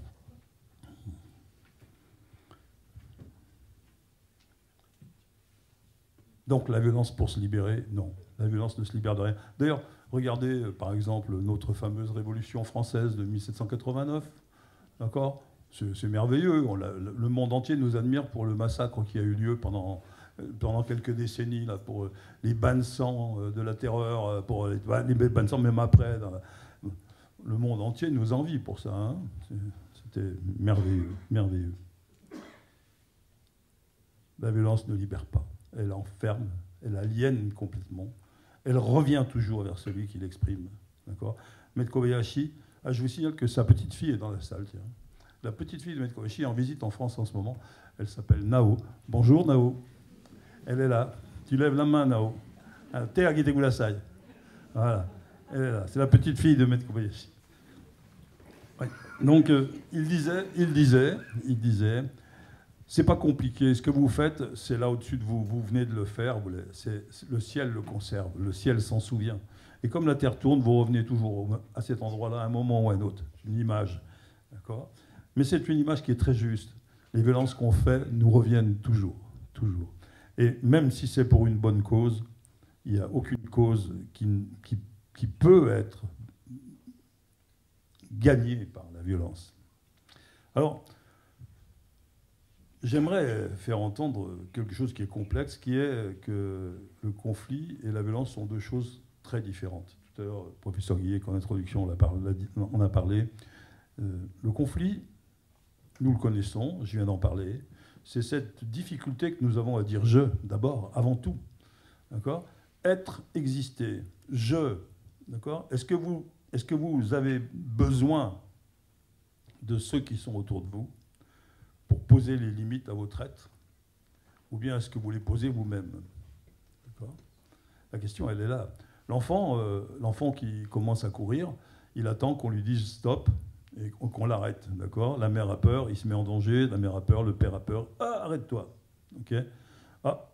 Donc la violence pour se libérer, non. La violence ne se libère de rien. D'ailleurs, regardez par exemple notre fameuse Révolution française de 1789. D'accord ? C'est merveilleux. Le monde entier nous admire pour le massacre qui a eu lieu pendant quelques décennies, là, pour les bains de sang de la terreur, pour les bains de sang même après. Le monde entier nous envie pour ça. Hein. C'était merveilleux, merveilleux. La violence ne libère pas. Elle enferme, elle aliène complètement. Elle revient toujours vers celui qui l'exprime. D'accord ? Maître Kobayashi, je vous signale que sa petite fille est dans la salle. Tiens. La petite fille de Maître Kobayashi est en visite en France en ce moment. Elle s'appelle Nao. Bonjour Nao. Elle est là. Tu lèves la main, Nao. Te agite gulasai. Voilà. Elle est là. C'est la petite fille de Maître Kobayashi. Ouais. Donc, il disait, c'est pas compliqué. Ce que vous faites, c'est là au-dessus de vous. Vous venez de le faire. Le ciel le conserve. Le ciel s'en souvient. Et comme la Terre tourne, vous revenez toujours à cet endroit-là, à un moment ou à un autre. C'est une image. D'accord ? Mais c'est une image qui est très juste. Les violences qu'on fait nous reviennent toujours. Toujours. Et même si c'est pour une bonne cause, il n'y a aucune cause qui peut être gagnée par la violence. Alors, j'aimerais faire entendre quelque chose qui est complexe, qui est que le conflit et la violence sont deux choses très différentes. Tout à l'heure, le professeur Guillet, en introduction, on a parlé. Le conflit, nous le connaissons, je viens d'en parler. C'est cette difficulté que nous avons à dire « je » d'abord, avant tout. D'accord ? Être, exister, je. D'accord ? Est-ce que vous avez besoin de ceux qui sont autour de vous pour poser les limites à votre être ? Ou bien est-ce que vous les posez vous-même ? D'accord ? La question, elle est là. L'enfant qui commence à courir, il attend qu'on lui dise « stop ». Et qu'on l'arrête, d'accord ? La mère a peur, il se met en danger, la mère a peur, le père a peur. Ah, arrête-toi. Ok ? Ah,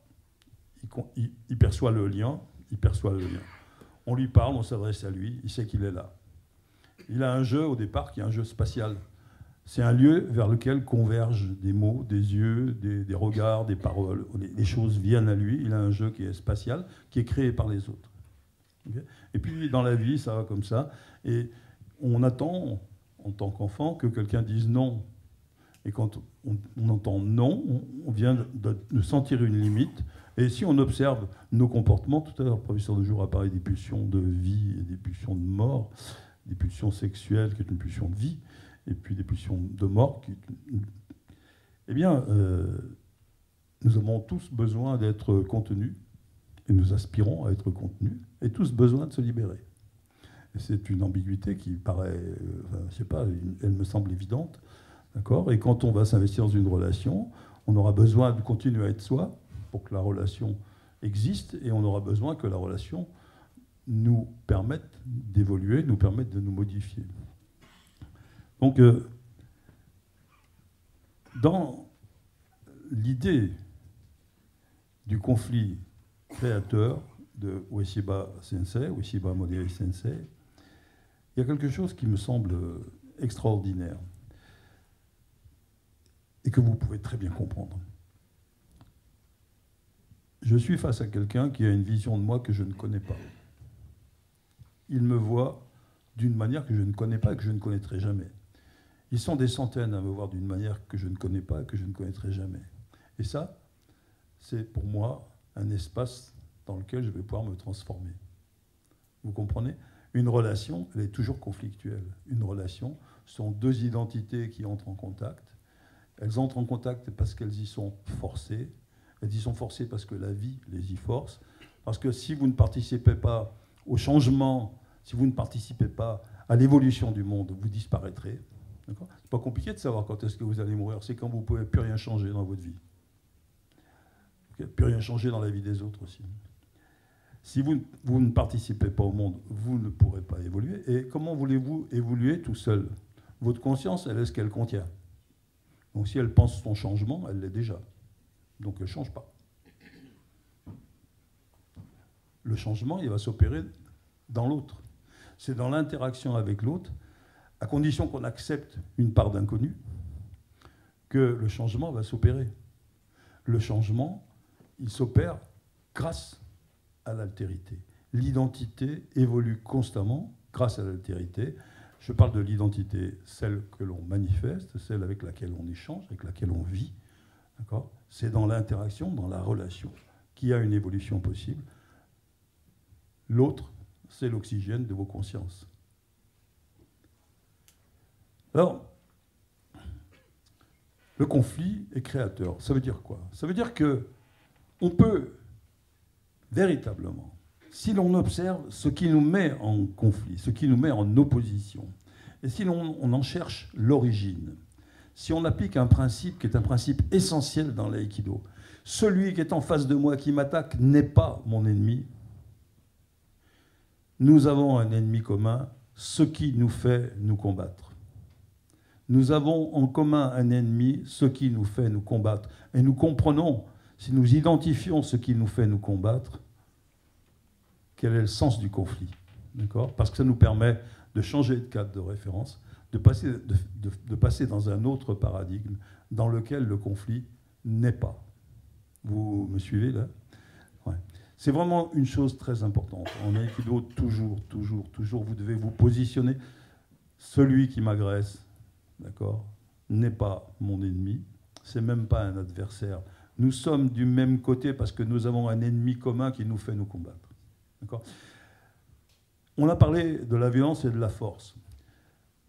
il perçoit le lien, On lui parle, on s'adresse à lui, il sait qu'il est là. Il a un jeu au départ qui est un jeu spatial. C'est un lieu vers lequel convergent des mots, des yeux, des regards, des paroles. Les choses viennent à lui. Il a un jeu qui est spatial, qui est créé par les autres. Okay ? Et puis dans la vie, ça va comme ça. Et on attend, en tant qu'enfant, que quelqu'un dise non. Et quand on entend non, on vient de sentir une limite. Et si on observe nos comportements, tout à l'heure, le professeur de jour a parlé des pulsions de vie et des pulsions de mort, des pulsions sexuelles, qui est une pulsion de vie, et puis des pulsions de mort. Eh bien, nous avons tous besoin d'être contenus, et nous aspirons à être contenus, et tous besoin de se libérer. Et c'est une ambiguïté qui paraît, je sais pas, elle me semble évidente, d'accord ? Et quand on va s'investir dans une relation, on aura besoin de continuer à être soi pour que la relation existe, et on aura besoin que la relation nous permette d'évoluer, nous permette de nous modifier. Donc, dans l'idée du conflit créateur de Ueshiba Sensei, Ueshiba Moderi Sensei, il y a quelque chose qui me semble extraordinaire et que vous pouvez très bien comprendre. Je suis face à quelqu'un qui a une vision de moi que je ne connais pas. Il me voit d'une manière que je ne connais pas et que je ne connaîtrai jamais. Ils sont des centaines à me voir d'une manière que je ne connais pas et que je ne connaîtrai jamais. Et ça, c'est pour moi un espace dans lequel je vais pouvoir me transformer. Vous comprenez ? Une relation, elle est toujours conflictuelle. Une relation, ce sont deux identités qui entrent en contact. Elles entrent en contact parce qu'elles y sont forcées. Elles y sont forcées parce que la vie les y force. Parce que si vous ne participez pas au changement, si vous ne participez pas à l'évolution du monde, vous disparaîtrez. C'est pas compliqué de savoir quand est-ce que vous allez mourir. C'est quand vous ne pouvez plus rien changer dans votre vie. Plus rien changer dans la vie des autres aussi. Si vous ne participez pas au monde, vous ne pourrez pas évoluer. Et comment voulez-vous évoluer tout seul ? Votre conscience, elle est ce qu'elle contient. Donc si elle pense son changement, elle l'est déjà. Donc elle ne change pas. Le changement, il va s'opérer dans l'autre. C'est dans l'interaction avec l'autre, à condition qu'on accepte une part d'inconnu, que le changement va s'opérer. Le changement, il s'opère grâce à l'altérité. L'identité évolue constamment grâce à l'altérité. Je parle de l'identité, celle que l'on manifeste, celle avec laquelle on échange, avec laquelle on vit. D'accord ? C'est dans l'interaction, dans la relation, qu'il y a une évolution possible. L'autre, c'est l'oxygène de vos consciences. Alors, le conflit est créateur. Ça veut dire quoi ? Ça veut dire qu'on peut véritablement, si l'on observe ce qui nous met en conflit, ce qui nous met en opposition, et si on en cherche l'origine, si on applique un principe qui est un principe essentiel dans l'aïkido, celui qui est en face de moi, qui m'attaque, n'est pas mon ennemi. Nous avons un ennemi commun, ce qui nous fait nous combattre. Nous avons en commun un ennemi, ce qui nous fait nous combattre. Et nous comprenons, si nous identifions ce qui nous fait nous combattre, quel est le sens du conflit. D'accord ? Parce que ça nous permet de changer de cadre de référence, de passer dans un autre paradigme dans lequel le conflit n'est pas. Vous me suivez là ? Ouais. C'est vraiment une chose très importante. En aïkido, toujours, vous devez vous positionner. Celui qui m'agresse, d'accord, n'est pas mon ennemi, c'est même pas un adversaire. Nous sommes du même côté parce que nous avons un ennemi commun qui nous fait nous combattre. D'accord ? On a parlé de la violence et de la force.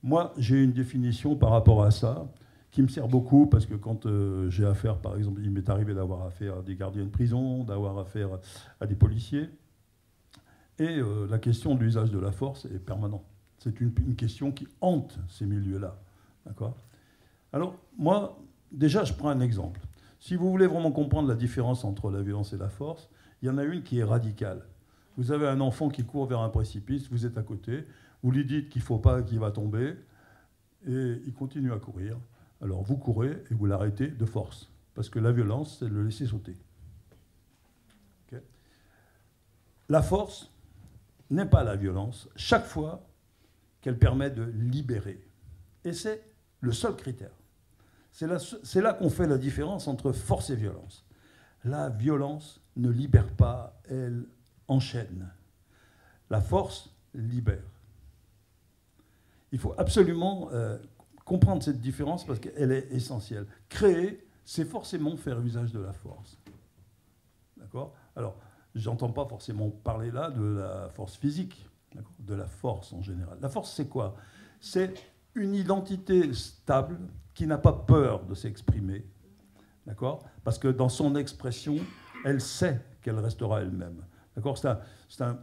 Moi, j'ai une définition par rapport à ça qui me sert beaucoup parce que quand j'ai affaire, par exemple, il m'est arrivé d'avoir affaire à des gardiens de prison, d'avoir affaire à des policiers, et la question de l'usage de la force est permanente. C'est une question qui hante ces milieux-là. D'accord ? Alors, moi, déjà, je prends un exemple. Si vous voulez vraiment comprendre la différence entre la violence et la force, il y en a une qui est radicale. Vous avez un enfant qui court vers un précipice, vous êtes à côté, vous lui dites qu'il ne faut pas, qu'il va tomber, et il continue à courir. Alors vous courez et vous l'arrêtez de force, parce que la violence, c'est de le laisser sauter. Okay ? La force n'est pas la violence, chaque fois qu'elle permet de libérer. Et c'est le seul critère. C'est là qu'on fait la différence entre force et violence. La violence ne libère pas, elle enchaîne. La force libère. Il faut absolument comprendre cette différence parce qu'elle est essentielle. Créer, c'est forcément faire usage de la force. D'accord ? Alors, j'entends pas forcément parler là de la force physique, de la force en général. La force, c'est quoi? C'est une identité stable qui n'a pas peur de s'exprimer, d'accord? Parce que dans son expression, elle sait qu'elle restera elle-même. D'accord? C'est un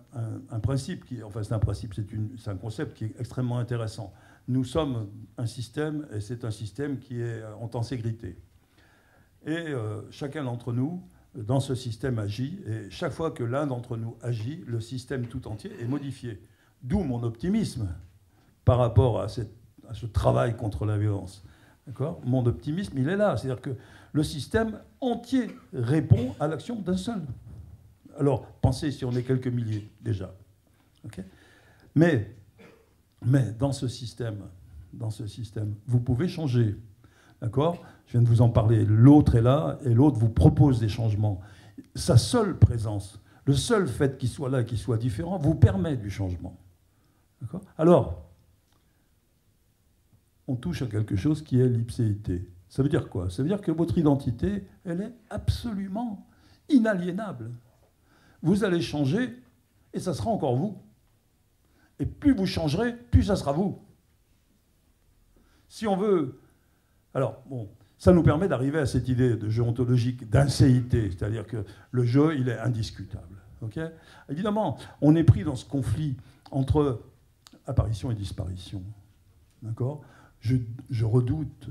principe c'est un concept qui est extrêmement intéressant. Nous sommes un système, et c'est un système qui est en tenségrité. Et chacun d'entre nous, dans ce système, agit, et chaque fois que l'un d'entre nous agit, le système tout entier est modifié. D'où mon optimisme par rapport à ce travail contre la violence. D'accord? Mon optimisme, il est là. C'est-à-dire que le système entier répond à l'action d'un seul. Alors, pensez si on est quelques milliers, déjà. Okay? Mais dans ce système, vous pouvez changer. D'accord? Je viens de vous en parler. L'autre est là, et l'autre vous propose des changements. Sa seule présence, le seul fait qu'il soit là, qu'il soit différent, vous permet du changement. D'accord? Alors, on touche à quelque chose qui est l'ipséité. Ça veut dire quoi? Ça veut dire que votre identité, elle est absolument inaliénable. Vous allez changer, et ça sera encore vous. Et plus vous changerez, plus ça sera vous. Si on veut... Alors, bon, ça nous permet d'arriver à cette idée de jeu ontologique d'incéité, c'est-à-dire que le jeu, il est indiscutable. Okay? Évidemment, on est pris dans ce conflit entre apparition et disparition. D'accord? Je redoute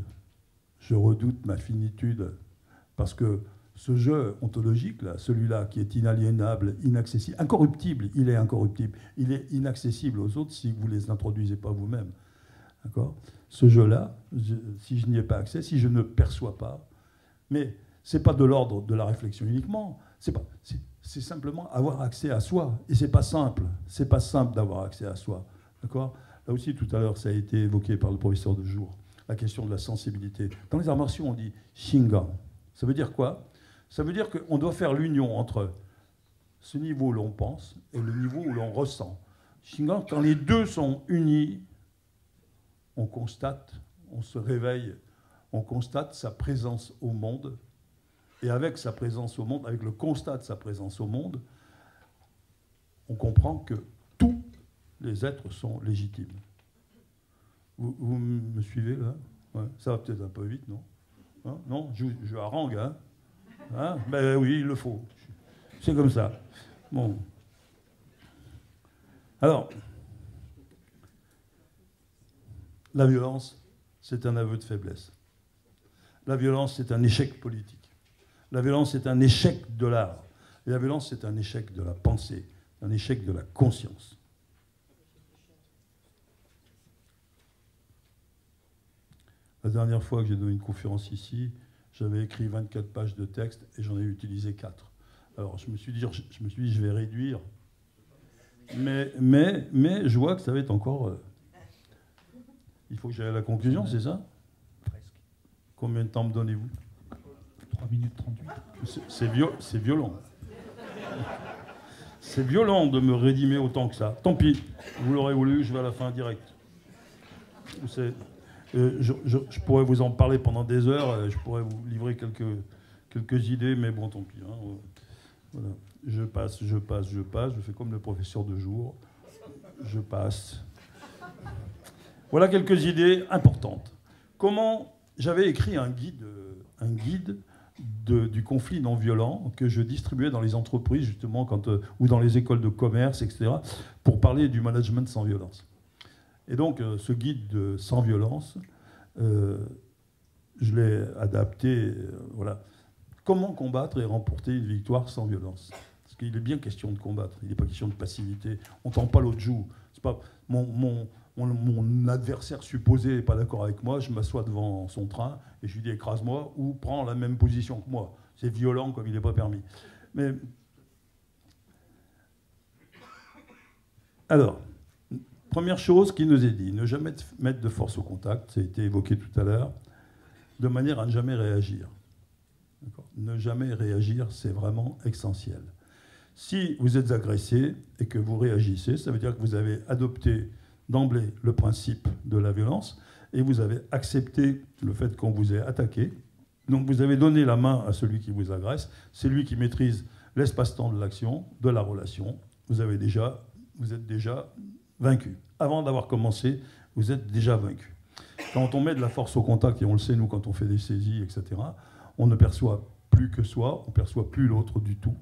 ma finitude, parce que ce jeu ontologique, là, celui-là qui est inaliénable, inaccessible, incorruptible, il est incorruptible, il est inaccessible aux autres si vous ne les introduisez pas vous-même. D'accord? Ce jeu-là, si je n'y ai pas accès, si je ne perçois pas, mais ce n'est pas de l'ordre de la réflexion uniquement, c'est simplement avoir accès à soi. Et ce n'est pas simple d'avoir accès à soi. D'accord? Là aussi, tout à l'heure, ça a été évoqué par le professeur de Jour, la question de la sensibilité. Dans les arts martiaux, on dit Shingan. Ça veut dire quoi? Ça veut dire qu'on doit faire l'union entre ce niveau où l'on pense et le niveau où l'on ressent. Shingan, quand les deux sont unis, on constate, on se réveille, on constate sa présence au monde. Et avec sa présence au monde, avec le constat de sa présence au monde, on comprend que tous les êtres sont légitimes. Vous me suivez là? Ouais, ça va peut-être un peu vite, non? Hein? Non, je harangue, hein? Hein? Ben oui, il le faut. C'est comme ça. Bon. Alors, la violence, c'est un aveu de faiblesse. La violence, c'est un échec politique. La violence, c'est un échec de l'art. Et la violence, c'est un échec de la pensée, un échec de la conscience. La dernière fois que j'ai donné une conférence ici, j'avais écrit 24 pages de texte et j'en ai utilisé 4. Alors je me suis dit, je vais réduire. Mais je vois que ça va être encore... il faut que j'aille à la conclusion, c'est ça? Presque. Combien de temps me donnez-vous? 3 minutes 38. C'est violent. C'est violent de me rédimer autant que ça. Tant pis, vous l'aurez voulu, je vais à la fin direct. Je pourrais vous en parler pendant des heures, je pourrais vous livrer quelques idées, mais bon, tant pis. Hein. Voilà. Je passe, je fais comme le professeur de Jour. Je passe. Voilà quelques idées importantes. Comment j'avais écrit un guide du conflit non violent que je distribuais dans les entreprises, justement, ou dans les écoles de commerce, etc., pour parler du management sans violence. Et donc, ce guide sans violence, je l'ai adapté. Voilà. Comment combattre et remporter une victoire sans violence? Parce qu'il est bien question de combattre, il n'est pas question de passivité. On ne tend pas l'autre joue. C'est pas mon adversaire supposé n'est pas d'accord avec moi, je m'assois devant son train et je lui dis écrase-moi ou prends la même position que moi. C'est violent comme il n'est pas permis. Mais alors, première chose qui nous est dit, ne jamais mettre de force au contact, ça a été évoqué tout à l'heure, de manière à ne jamais réagir. Ne jamais réagir, c'est vraiment essentiel. Si vous êtes agressé et que vous réagissez, ça veut dire que vous avez adopté d'emblée le principe de la violence et vous avez accepté le fait qu'on vous ait attaqué. Donc vous avez donné la main à celui qui vous agresse, c'est lui qui maîtrise l'espace-temps de l'action, de la relation. Vous êtes déjà vaincu. Avant d'avoir commencé, vous êtes déjà vaincu. Quand on met de la force au contact, et on le sait nous quand on fait des saisies, etc., on ne perçoit plus que soi, on ne perçoit plus l'autre du tout.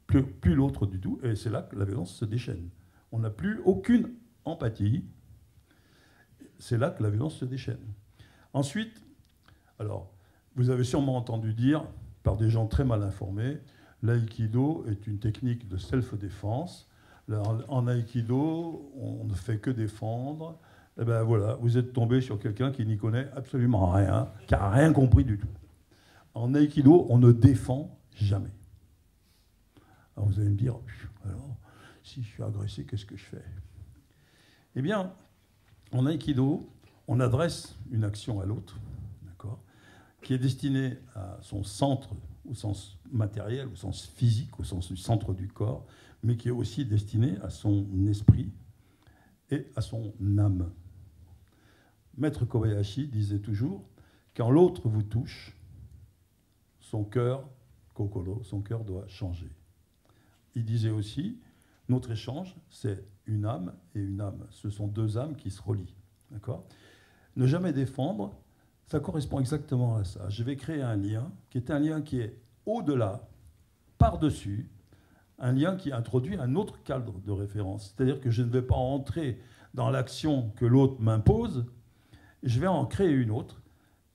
Plus l'autre du tout, et c'est là que la violence se déchaîne. On n'a plus aucune empathie, c'est là que la violence se déchaîne. Ensuite, alors, vous avez sûrement entendu dire, par des gens très mal informés, l'aïkido est une technique de self-défense. En aïkido, on ne fait que défendre. Et ben voilà, vous êtes tombé sur quelqu'un qui n'y connaît absolument rien, qui n'a rien compris du tout. En aïkido, on ne défend jamais. Alors vous allez me dire, alors, si je suis agressé, qu'est-ce que je fais? Eh bien, en aïkido, on adresse une action à l'autre, d'accord, qui est destinée à son centre, au sens matériel, au sens physique, au sens du centre du corps, mais qui est aussi destinée à son esprit et à son âme. Maître Kobayashi disait toujours, quand l'autre vous touche, son cœur, kokoro, son cœur doit changer. Il disait aussi, notre échange, c'est une âme et une âme. Ce sont deux âmes qui se relient. D'accord ? Ne jamais défendre, ça correspond exactement à ça. Je vais créer un lien qui est un lien qui est au-delà, par-dessus, un lien qui introduit un autre cadre de référence. C'est-à-dire que je ne vais pas entrer dans l'action que l'autre m'impose, je vais en créer une autre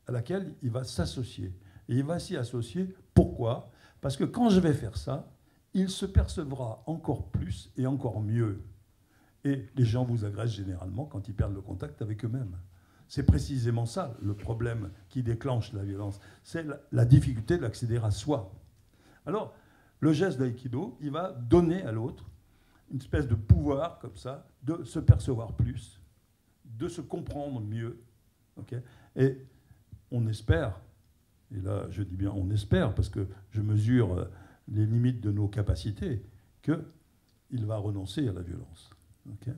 à laquelle il va s'associer. Et il va s'y associer. Pourquoi ? Parce que quand je vais faire ça, il se percevra encore plus et encore mieux. Et les gens vous agressent généralement quand ils perdent le contact avec eux-mêmes. C'est précisément ça le problème qui déclenche la violence. C'est la difficulté d'accéder à soi. Alors, le geste d'aïkido, il va donner à l'autre une espèce de pouvoir comme ça, de se percevoir plus, de se comprendre mieux. Okay ? Et on espère, et là je dis bien on espère, parce que je mesure les limites de nos capacités, qu'il va renoncer à la violence. Okay ?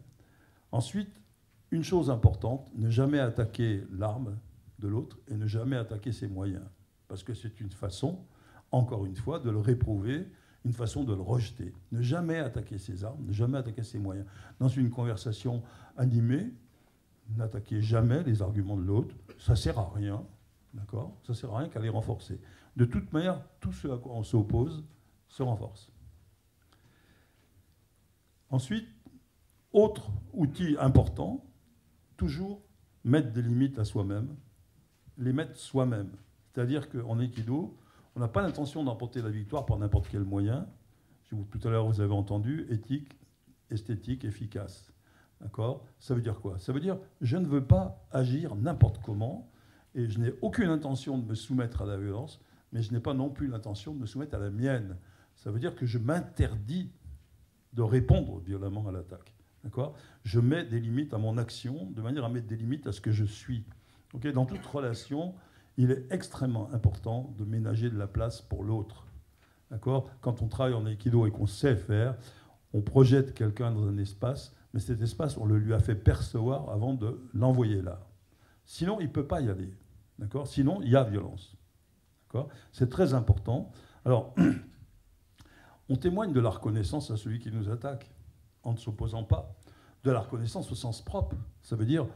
Ensuite, une chose importante, ne jamais attaquer l'arme de l'autre et ne jamais attaquer ses moyens. Parce que c'est une façon, encore une fois, de le réprouver, une façon de le rejeter. Ne jamais attaquer ses armes, ne jamais attaquer ses moyens. Dans une conversation animée, n'attaquez jamais les arguments de l'autre, ça ne sert à rien, d'accord ? Ça ne sert à rien qu'à les renforcer. De toute manière, tout ce à quoi on s'oppose se renforce. Ensuite, autre outil important, toujours mettre des limites à soi-même, les mettre soi-même. C'est-à-dire qu'en Aikido, on n'a pas l'intention d'emporter la victoire par n'importe quel moyen. Tout à l'heure, vous avez entendu, éthique, esthétique, efficace. D'accord ? Ça veut dire quoi ? Ça veut dire, je ne veux pas agir n'importe comment, et je n'ai aucune intention de me soumettre à la violence, mais je n'ai pas non plus l'intention de me soumettre à la mienne. Ça veut dire que je m'interdis de répondre violemment à l'attaque. D'accord ? Je mets des limites à mon action, de manière à mettre des limites à ce que je suis. Okay ? Dans toute relation, il est extrêmement important de ménager de la place pour l'autre. D'accord ? Quand on travaille en Aikido et qu'on sait faire, on projette quelqu'un dans un espace, mais cet espace, on le lui a fait percevoir avant de l'envoyer là. Sinon, il ne peut pas y aller. D'accord ? Sinon, il y a violence. D'accord ? C'est très important. Alors, on témoigne de la reconnaissance à celui qui nous attaque, en ne s'opposant pas. De la reconnaissance au sens propre. Ça veut dire,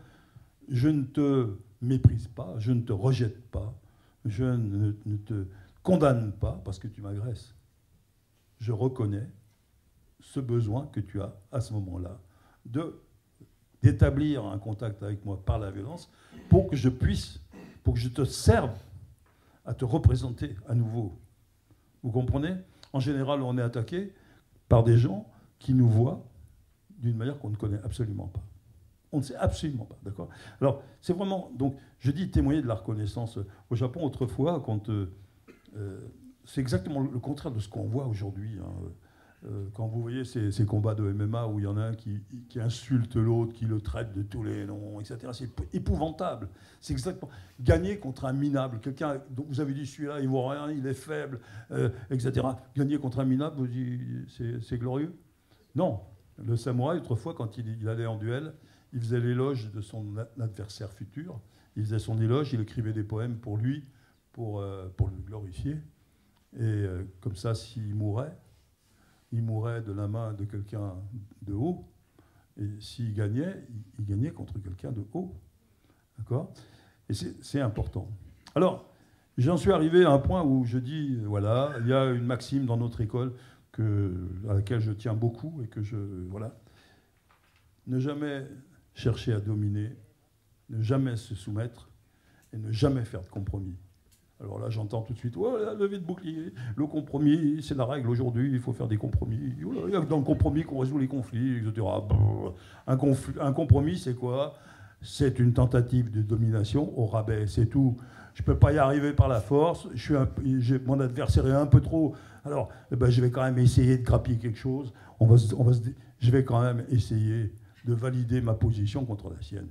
je ne te méprise pas, je ne te rejette pas, je ne te condamne pas parce que tu m'agresses. Je reconnais ce besoin que tu as à ce moment-là d'établir un contact avec moi par la violence pour que je te serve à te représenter à nouveau. Vous comprenez ? En général, on est attaqué par des gens qui nous voient d'une manière qu'on ne connaît absolument pas. On ne sait absolument pas, d'accord ? Alors, c'est vraiment... Donc, je dis témoigner de la reconnaissance. Au Japon, autrefois, c'est exactement le contraire de ce qu'on voit aujourd'hui. Hein. Quand vous voyez ces combats de MMA où il y en a un qui insulte l'autre, qui le traite de tous les noms, etc., c'est épouvantable. C'est exactement... Gagner contre un minable, quelqu'un dont vous avez dit celui-là, il ne vaut rien, il est faible, etc. Gagner contre un minable, vous dites, c'est glorieux ? Non. Le samouraï, autrefois, quand il allait en duel, il faisait l'éloge de son adversaire futur. Il faisait son éloge, il écrivait des poèmes pour lui, pour le glorifier. Et comme ça, s'il mourait, il mourrait de la main de quelqu'un de haut. Et s'il gagnait, il gagnait contre quelqu'un de haut. D'accord? Et c'est important. Alors, j'en suis arrivé à un point où je dis, voilà, il y a une maxime dans notre école à laquelle je tiens beaucoup et que voilà. Ne jamais chercher à dominer, ne jamais se soumettre et ne jamais faire de compromis. Alors là, j'entends tout de suite, oh, la levée de bouclier, le compromis, c'est la règle aujourd'hui, il faut faire des compromis. Il y a dans le compromis qu'on résout les conflits, etc. Un compromis, c'est quoi? C'est une tentative de domination au rabais, c'est tout. Je ne peux pas y arriver par la force, mon adversaire est un peu trop... Alors, je vais quand même essayer de grappiller quelque chose, je vais quand même essayer de valider ma position contre la sienne.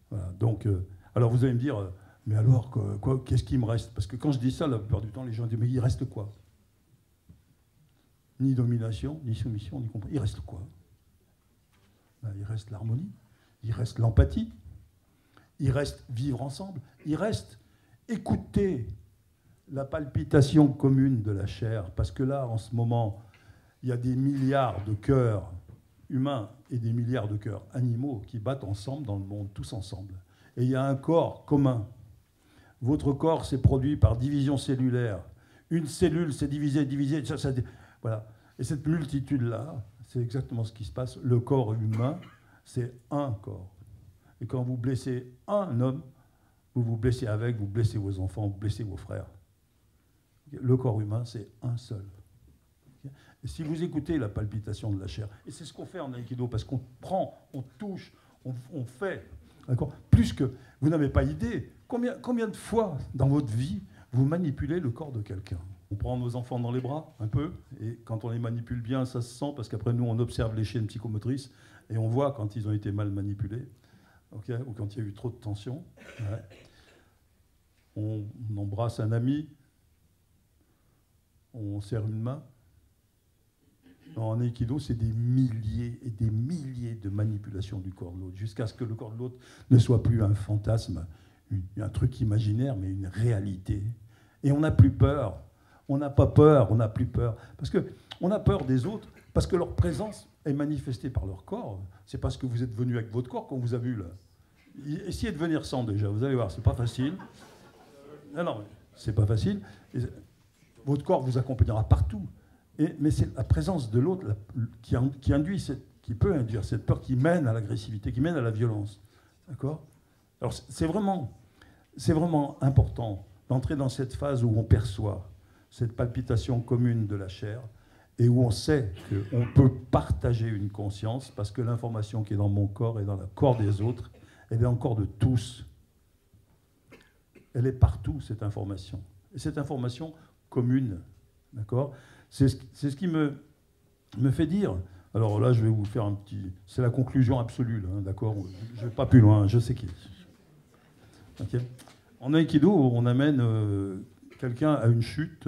Voilà, donc, alors vous allez me dire... Mais alors, qu'est-ce qui me reste? Parce que quand je dis ça, la plupart du temps, les gens disent, mais il reste quoi? Ni domination, ni soumission, ni compromis. Il reste quoi? Il reste l'harmonie, il reste l'empathie, il reste vivre ensemble, il reste écouter la palpitation commune de la chair. Parce que là, en ce moment, il y a des milliards de cœurs humains et des milliards de cœurs animaux qui battent ensemble dans le monde, tous ensemble. Et il y a un corps commun. Votre corps s'est produit par division cellulaire. Une cellule s'est divisée, voilà. Et cette multitude-là, c'est exactement ce qui se passe. Le corps humain, c'est un corps. Et quand vous blessez un homme, vous vous blessez avec, vous blessez vos enfants, vous blessez vos frères. Le corps humain, c'est un seul. Et si vous écoutez la palpitation de la chair, et c'est ce qu'on fait en Aïkido, parce qu'on prend, on touche, on fait, d'accord? Plus que, vous n'avez pas idée, combien de fois dans votre vie vous manipulez le corps de quelqu'un? On prend nos enfants dans les bras, un peu, et quand on les manipule bien, ça se sent, parce qu'après nous, on observe les chaînes psychomotrices, et on voit quand ils ont été mal manipulés, okay, ou quand il y a eu trop de tension. Ouais. On embrasse un ami, on serre une main. En Aïkido, c'est des milliers et des milliers de manipulations du corps de l'autre, jusqu'à ce que le corps de l'autre ne soit plus un fantasme, un truc imaginaire, mais une réalité. Et on n'a plus peur. On n'a pas peur, on n'a plus peur. Parce qu'on a peur des autres, parce que leur présence est manifestée par leur corps. C'est parce que vous êtes venu avec votre corps qu'on vous a vu là. Essayez de venir sans déjà, vous allez voir, c'est pas facile. Non, c'est pas facile. Votre corps vous accompagnera partout. Mais c'est la présence de l'autre qui peut induire cette peur qui mène à l'agressivité, qui mène à la violence. D'accord? Alors c'est vraiment important d'entrer dans cette phase où on perçoit cette palpitation commune de la chair et où on sait qu'on peut partager une conscience parce que l'information qui est dans mon corps et dans le corps des autres, elle est dans le corps de tous. Elle est partout, cette information. Et cette information commune, d'accord? C'est ce qui me fait dire. Alors là, je vais vous faire un petit... C'est la conclusion absolue, là, hein, d'accord? Je ne vais pas plus loin, je sais qui. Okay. En Aïkido, on amène quelqu'un à une chute,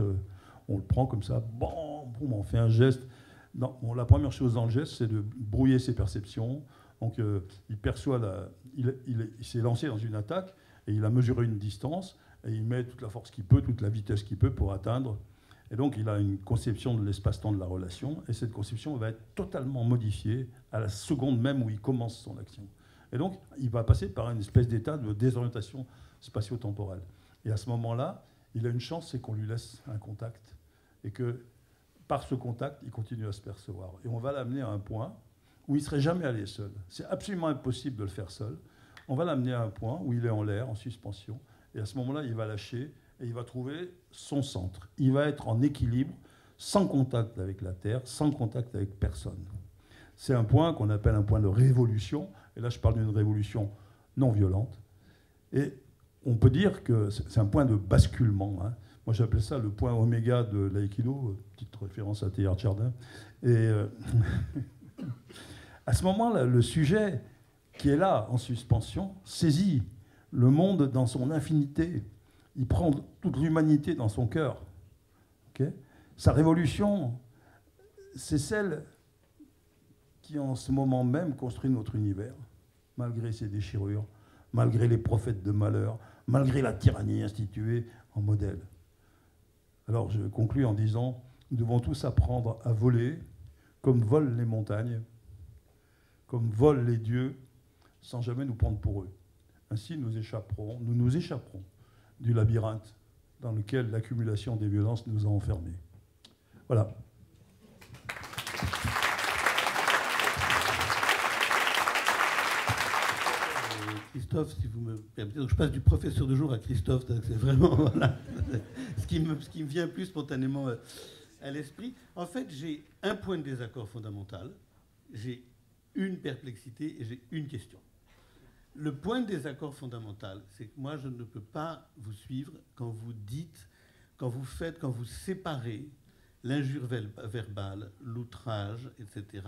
on le prend comme ça, bon, on fait un geste. Non, bon, la première chose dans le geste, c'est de brouiller ses perceptions. Donc, il perçoit il s'est lancé dans une attaque et il a mesuré une distance et il met toute la force qu'il peut, toute la vitesse qu'il peut pour atteindre. Et donc, il a une conception de l'espace-temps de la relation, et cette conception va être totalement modifiée à la seconde même où il commence son action. Et donc, il va passer par une espèce d'état de désorientation spatio-temporelle. Et à ce moment-là, il a une chance, c'est qu'on lui laisse un contact, et que par ce contact, il continue à se percevoir. Et on va l'amener à un point où il ne serait jamais allé seul. C'est absolument impossible de le faire seul. On va l'amener à un point où il est en l'air, en suspension, et à ce moment-là, il va lâcher, et il va trouver son centre. Il va être en équilibre, sans contact avec la Terre, sans contact avec personne. C'est un point qu'on appelle un point de révolution. Et là, je parle d'une révolution non violente. Et on peut dire que c'est un point de basculement. Hein. Moi, j'appelle ça le point oméga de l'aïkido, petite référence à Teilhard de Chardin. Et à ce moment-là, le sujet qui est là, en suspension, saisit le monde dans son infinité. Il prend toute l'humanité dans son cœur. Okay? Sa révolution, c'est celle qui en ce moment même construit notre univers, malgré ses déchirures, malgré les prophètes de malheur, malgré la tyrannie instituée en modèle. Alors je conclus en disant, nous devons tous apprendre à voler comme volent les montagnes, comme volent les dieux, sans jamais nous prendre pour eux. Ainsi nous nous échapperons du labyrinthe dans lequel l'accumulation des violences nous a enfermés. Voilà. Christophe, si vous me permettez, donc je passe du professeur de jour à Christophe, c'est vraiment voilà, ce qui me vient plus spontanément à l'esprit. En fait, j'ai un point de désaccord fondamental, j'ai une perplexité et j'ai une question. Le point de désaccord fondamental, c'est que moi, je ne peux pas vous suivre quand vous dites, quand vous séparez l'injure verbale, l'outrage, etc.,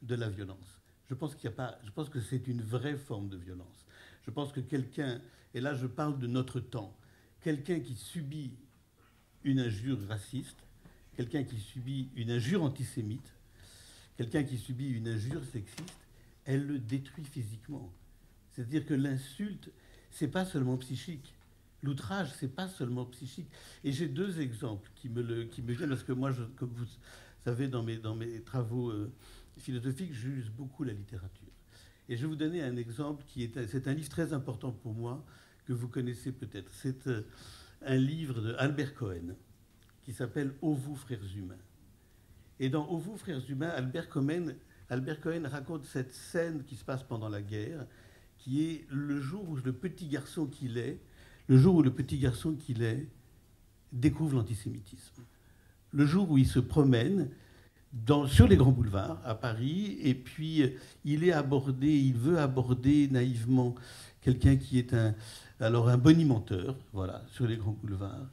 de la violence. Je pense que c'est une vraie forme de violence. Je pense que quelqu'un, et là je parle de notre temps, quelqu'un qui subit une injure raciste, quelqu'un qui subit une injure antisémite, quelqu'un qui subit une injure sexiste, elle le détruit physiquement. C'est-à-dire que l'insulte, c'est pas seulement psychique. L'outrage, c'est pas seulement psychique. Et j'ai deux exemples qui me viennent, parce que moi, comme vous savez, dans mes travaux philosophiques, je use beaucoup la littérature. Et je vais vous donner un exemple c'est un livre très important pour moi, que vous connaissez peut-être. C'est un livre de Albert Cohen, qui s'appelle « Ô vous, frères humains ». Et dans « Ô vous, frères humains », Albert Cohen raconte cette scène qui se passe pendant la guerre, qui est le jour où le petit garçon qu'il est découvre l'antisémitisme. Le jour où il se promène sur les grands boulevards à Paris, et puis il veut aborder naïvement quelqu'un qui est un bonimenteur, voilà, sur les grands boulevards.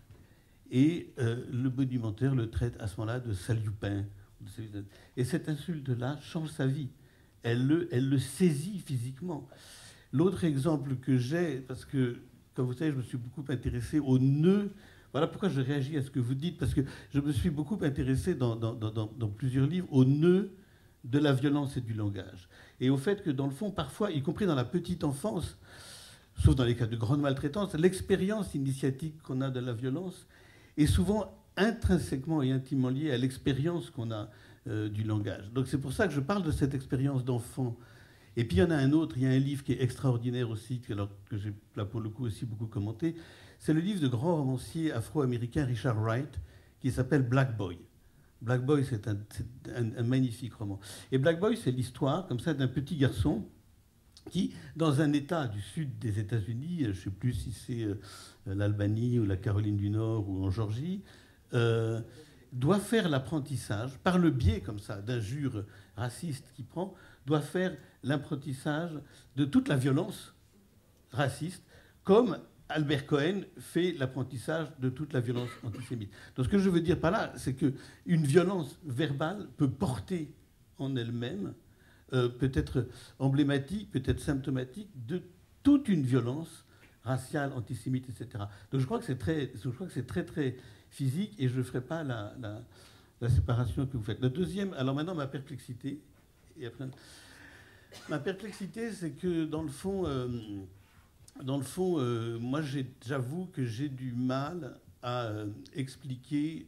Et le bonimenteur le traite à ce moment-là de salioupin. Et cette insulte-là change sa vie. Elle le saisit physiquement. L'autre exemple que j'ai, parce que, comme vous savez, je me suis beaucoup intéressé au nœud. Voilà pourquoi je réagis à ce que vous dites, parce que je me suis beaucoup intéressé dans plusieurs livres au nœud de la violence et du langage. Et au fait que, dans le fond, parfois, y compris dans la petite enfance, sauf dans les cas de grande maltraitance, l'expérience initiatique qu'on a de la violence est souvent intrinsèquement et intimement liée à l'expérience qu'on a du langage. Donc c'est pour ça que je parle de cette expérience d'enfant. Et puis il y en a un autre, il y a un livre qui est extraordinaire aussi, que j'ai là pour le coup aussi beaucoup commenté. C'est le livre de grand romancier afro-américain Richard Wright qui s'appelle Black Boy. Black Boy, c'est un magnifique roman. Et Black Boy, c'est l'histoire comme ça d'un petit garçon qui, dans un État du sud des États-Unis, je ne sais plus si c'est l'Albanie ou la Caroline du Nord ou en Géorgie, doit faire l'apprentissage, par le biais comme ça d'injures racistes qu'il prend, doit faire l'apprentissage de toute la violence raciste, comme Albert Cohen fait l'apprentissage de toute la violence antisémite. Donc ce que je veux dire par là, c'est qu'une violence verbale peut porter en elle-même, peut être emblématique, peut être symptomatique de toute une violence raciale, antisémite, etc. Donc je crois que c'est très, très physique, et je ne ferai pas la séparation que vous faites. Le deuxième, alors maintenant ma perplexité, et après, ma perplexité, c'est que dans le fond, moi j'avoue que j'ai du mal à expliquer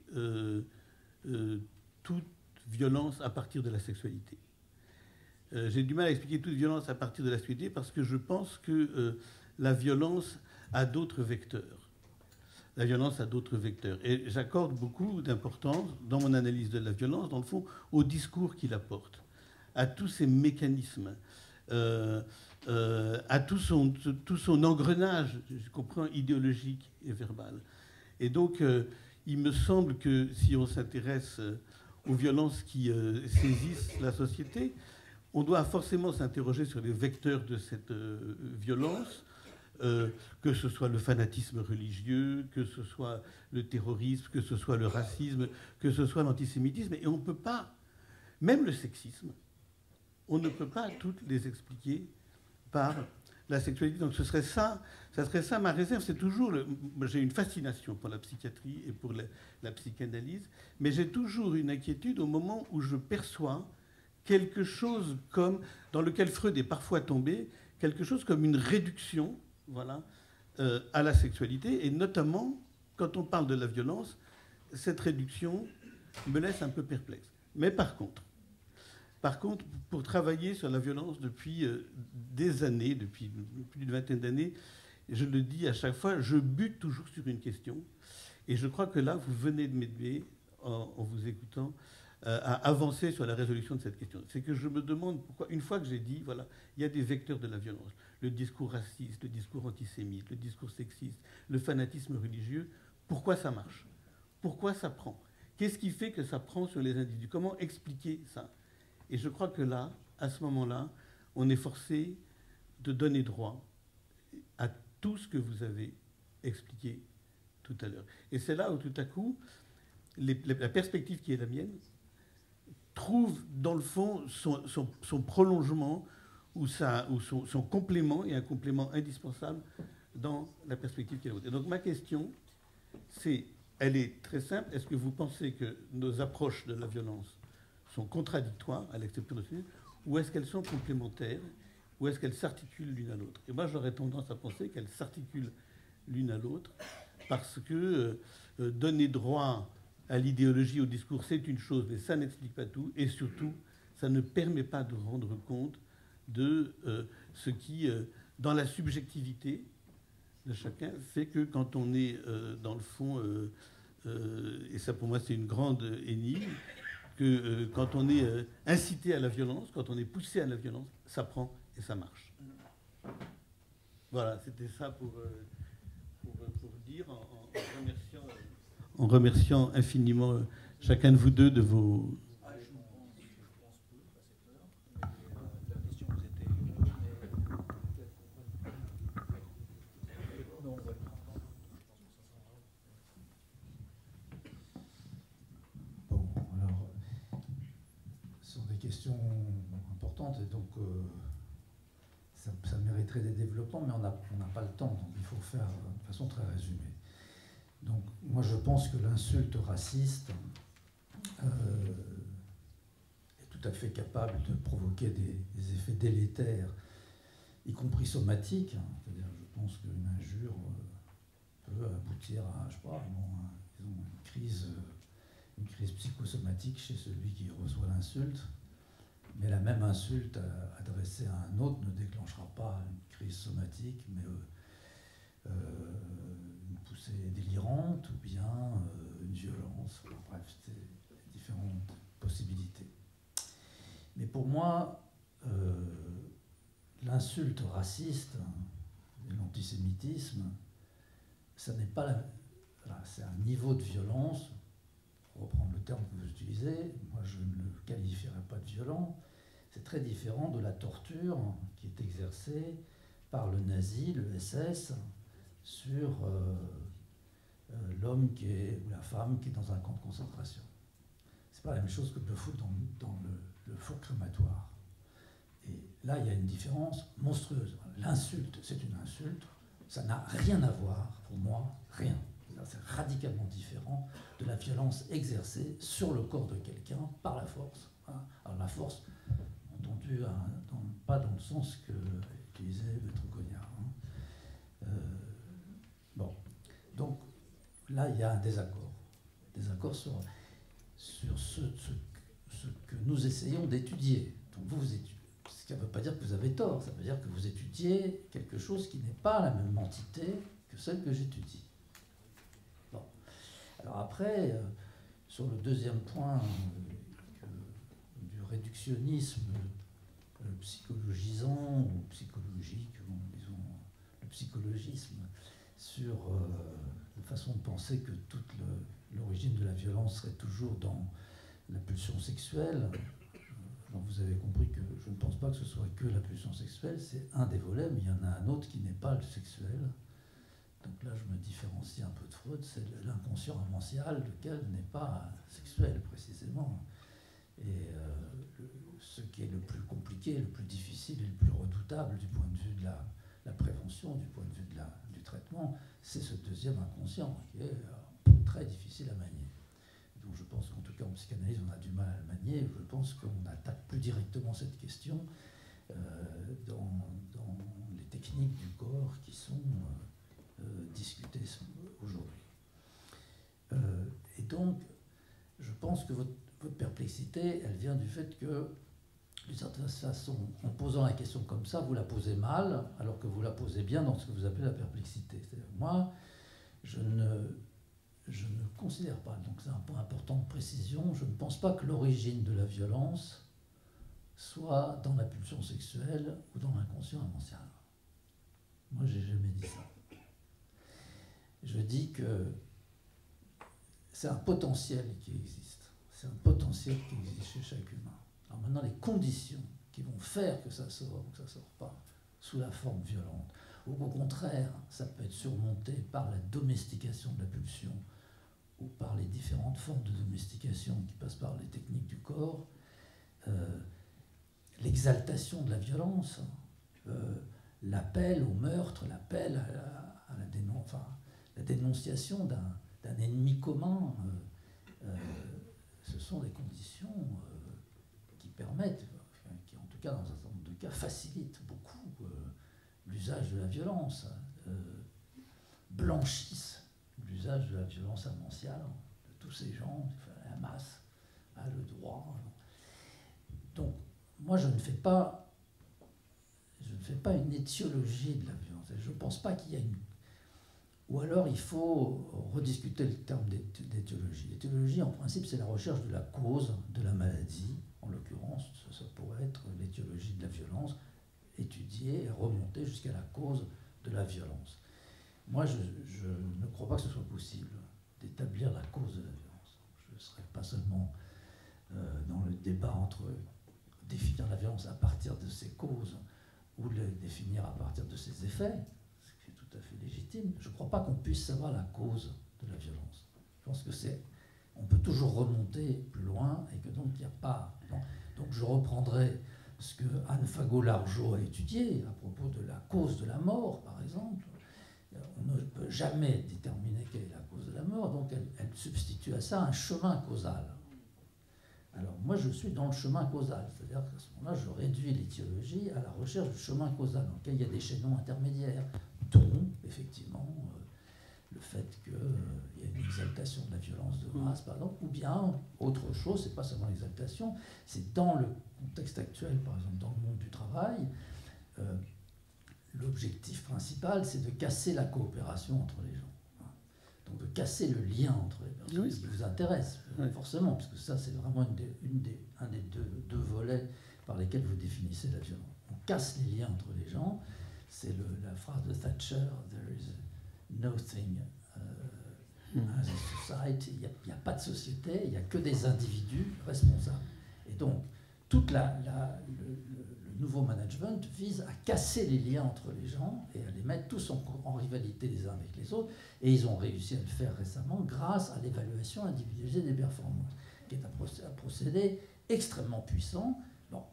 toute violence à partir de la sexualité. J'ai du mal à expliquer toute violence à partir de la sexualité parce que je pense que la violence a d'autres vecteurs. La violence a d'autres vecteurs. Et j'accorde beaucoup d'importance dans mon analyse de la violence, dans le fond, au discours qu'il apporte, à tous ces mécanismes, à tout son engrenage, je comprends, idéologique et verbal. Et donc, il me semble que si on s'intéresse aux violences qui saisissent la société, on doit forcément s'interroger sur les vecteurs de cette violence, que ce soit le fanatisme religieux, que ce soit le terrorisme, que ce soit le racisme, que ce soit l'antisémitisme. Et on ne peut pas, même le sexisme, on ne peut pas toutes les expliquer par la sexualité. Donc ça serait ça ma réserve. C'est toujours j'ai une fascination pour la psychiatrie et pour la psychanalyse, mais j'ai toujours une inquiétude au moment où je perçois quelque chose comme, dans lequel Freud est parfois tombé, quelque chose comme une réduction, voilà, à la sexualité, et notamment, quand on parle de la violence, cette réduction me laisse un peu perplexe. Mais par contre, pour travailler sur la violence depuis des années, depuis plus d'une vingtaine d'années, je le dis à chaque fois, je bute toujours sur une question. Et je crois que là, vous venez de m'aider, en vous écoutant, à avancer sur la résolution de cette question. C'est que je me demande pourquoi, une fois que j'ai dit, voilà, il y a des vecteurs de la violence, le discours raciste, le discours antisémite, le discours sexiste, le fanatisme religieux, pourquoi ça marche? Pourquoi ça prend? Qu'est-ce qui fait que ça prend sur les individus? Comment expliquer ça? Et je crois que là, à ce moment-là, on est forcé de donner droit à tout ce que vous avez expliqué tout à l'heure. Et c'est là où tout à coup, la perspective qui est la mienne trouve dans le fond son prolongement ou son complément, et un complément indispensable dans la perspective qui est la vôtre. Et donc ma question, elle est très simple. Est-ce que vous pensez que nos approches de la violence sont contradictoires à l'exception de celui, ou est-ce qu'elles sont complémentaires, ou est-ce qu'elles s'articulent l'une à l'autre? Et moi, j'aurais tendance à penser qu'elles s'articulent l'une à l'autre, parce que donner droit à l'idéologie, au discours, c'est une chose, mais ça n'explique pas tout, et surtout, ça ne permet pas de rendre compte de ce qui, dans la subjectivité de chacun, fait que quand on est, dans le fond, et ça pour moi c'est une grande énigme, que quand on est incité à la violence, quand on est poussé à la violence, ça prend et ça marche. Voilà, c'était ça pour dire, en remerciant infiniment chacun de vous deux de vos... Questions importantes et donc ça mériterait des développements, mais on n'a pas le temps, donc il faut faire de façon très résumée. Donc moi je pense que l'insulte raciste est tout à fait capable de provoquer des effets délétères, y compris somatiques. C'est-à-dire je pense qu'une injure peut aboutir à, je sais pas, disons, une crise psychosomatique chez celui qui reçoit l'insulte. Mais la même insulte adressée à un autre ne déclenchera pas une crise somatique, mais une poussée délirante ou bien une violence. Enfin, bref, c'est différentes possibilités. Mais pour moi, l'insulte raciste et l'antisémitisme, ça n'est pas voilà, c'est un niveau de violence, pour reprendre le terme que vous utilisez, moi je ne le qualifierais pas de violent. C'est très différent de la torture qui est exercée par le nazi, le SS, sur l'homme ou la femme qui est dans un camp de concentration. C'est pas la même chose que de le foutre dans le four crématoire. Et là, il y a une différence monstrueuse. L'insulte, c'est une insulte. Ça n'a rien à voir, pour moi, rien. C'est radicalement différent de la violence exercée sur le corps de quelqu'un par la force. Alors la force, entendu, pas dans le sens que utilisait Maître Cognard. Bon, donc là, il y a un désaccord. Désaccord sur ce que nous essayons d'étudier. Donc vous étudiez. Ça ne veut pas dire que vous avez tort, ça veut dire que vous étudiez quelque chose qui n'est pas la même entité que celle que j'étudie. Bon. Alors après, sur le deuxième point du réductionnisme psychologisant ou psychologique, disons le psychologisme, sur la façon de penser que toute l'origine de la violence serait toujours dans la pulsion sexuelle. Alors vous avez compris que je ne pense pas que ce soit que la pulsion sexuelle, c'est un des volets, mais il y en a un autre qui n'est pas le sexuel. Donc là, je me différencie un peu de Freud, c'est l'inconscient romancial, lequel n'est pas sexuel précisément. Et ce qui est le plus compliqué, le plus difficile et le plus redoutable du point de vue de la prévention, du point de vue du traitement, c'est ce deuxième inconscient qui est très difficile à manier. dont je pense qu'en tout cas en psychanalyse on a du mal à le manier. Je pense qu'on attaque plus directement cette question dans les techniques du corps qui sont discutées aujourd'hui. Et donc, je pense que votre perplexité, elle vient du fait que, d'une certaine façon, en posant la question comme ça, vous la posez mal, alors que vous la posez bien dans ce que vous appelez la perplexité. C'est-à-dire, moi, je ne considère pas, donc c'est un point important de précision, je ne pense pas que l'origine de la violence soit dans la pulsion sexuelle ou dans l'inconscient amential. Moi, j'ai jamais dit ça. Je dis que c'est un potentiel qui existe. C'est un potentiel qui existe chez chaque humain. Alors maintenant, les conditions qui vont faire que ça sort ou que ça ne sort pas, sous la forme violente, ou au contraire, ça peut être surmonté par la domestication de la pulsion, ou par les différentes formes de domestication qui passent par les techniques du corps, l'exaltation de la violence, l'appel au meurtre, l'appel à la dénonciation d'un ennemi commun, ce sont des conditions qui permettent, qui en tout cas dans un certain nombre de cas facilitent beaucoup l'usage de la violence, blanchissent l'usage de la violence amentiale de tous ces gens, la masse a le droit. Donc, moi, je ne fais pas une étiologie de la violence. Je ne pense pas qu'il y a une... Ou alors, il faut rediscuter le terme d'étiologie. L'étiologie, en principe, c'est la recherche de la cause de la maladie. En l'occurrence, ça pourrait être l'étiologie de la violence, étudier et remonter jusqu'à la cause de la violence. Moi, je ne crois pas que ce soit possible d'établir la cause de la violence. Je ne serais pas seulement dans le débat entre définir la violence à partir de ses causes ou le définir à partir de ses effets, ce qui est tout à fait légitime. Je ne crois pas qu'on puisse savoir la cause de la violence. Je pense que on peut toujours remonter plus loin et que donc il n'y a pas... Non. Donc je reprendrai ce que Anne Fagot-Largeau a étudié à propos de la cause de la mort, par exemple. On ne peut jamais déterminer quelle est la cause de la mort, donc elle substitue à ça un chemin causal. Alors moi je suis dans le chemin causal, c'est-à-dire qu'à ce moment-là je réduis l'étiologie à la recherche du chemin causal, dans lequel il y a des chaînons intermédiaires, dont effectivement le fait qu'il y a une exaltation de la violence de masse, par exemple, ou bien autre chose, c'est pas seulement l'exaltation, c'est dans le contexte actuel, par exemple dans le monde du travail, l'objectif principal c'est de casser la coopération entre les gens. Donc de casser le lien entre les personnes, oui, ce qui vous intéresse, oui, forcément, parce que ça c'est vraiment un des deux volets par lesquels vous définissez la violence. On casse les liens entre les gens, c'est la phrase de Thatcher, « There is no thing as a society », il n'y a pas de société, il n'y a que des individus responsables. Et donc, tout le nouveau management vise à casser les liens entre les gens et à les mettre tous en rivalité les uns avec les autres. Et ils ont réussi à le faire récemment grâce à l'évaluation individualisée des performances, qui est un procédé extrêmement puissant. Bon.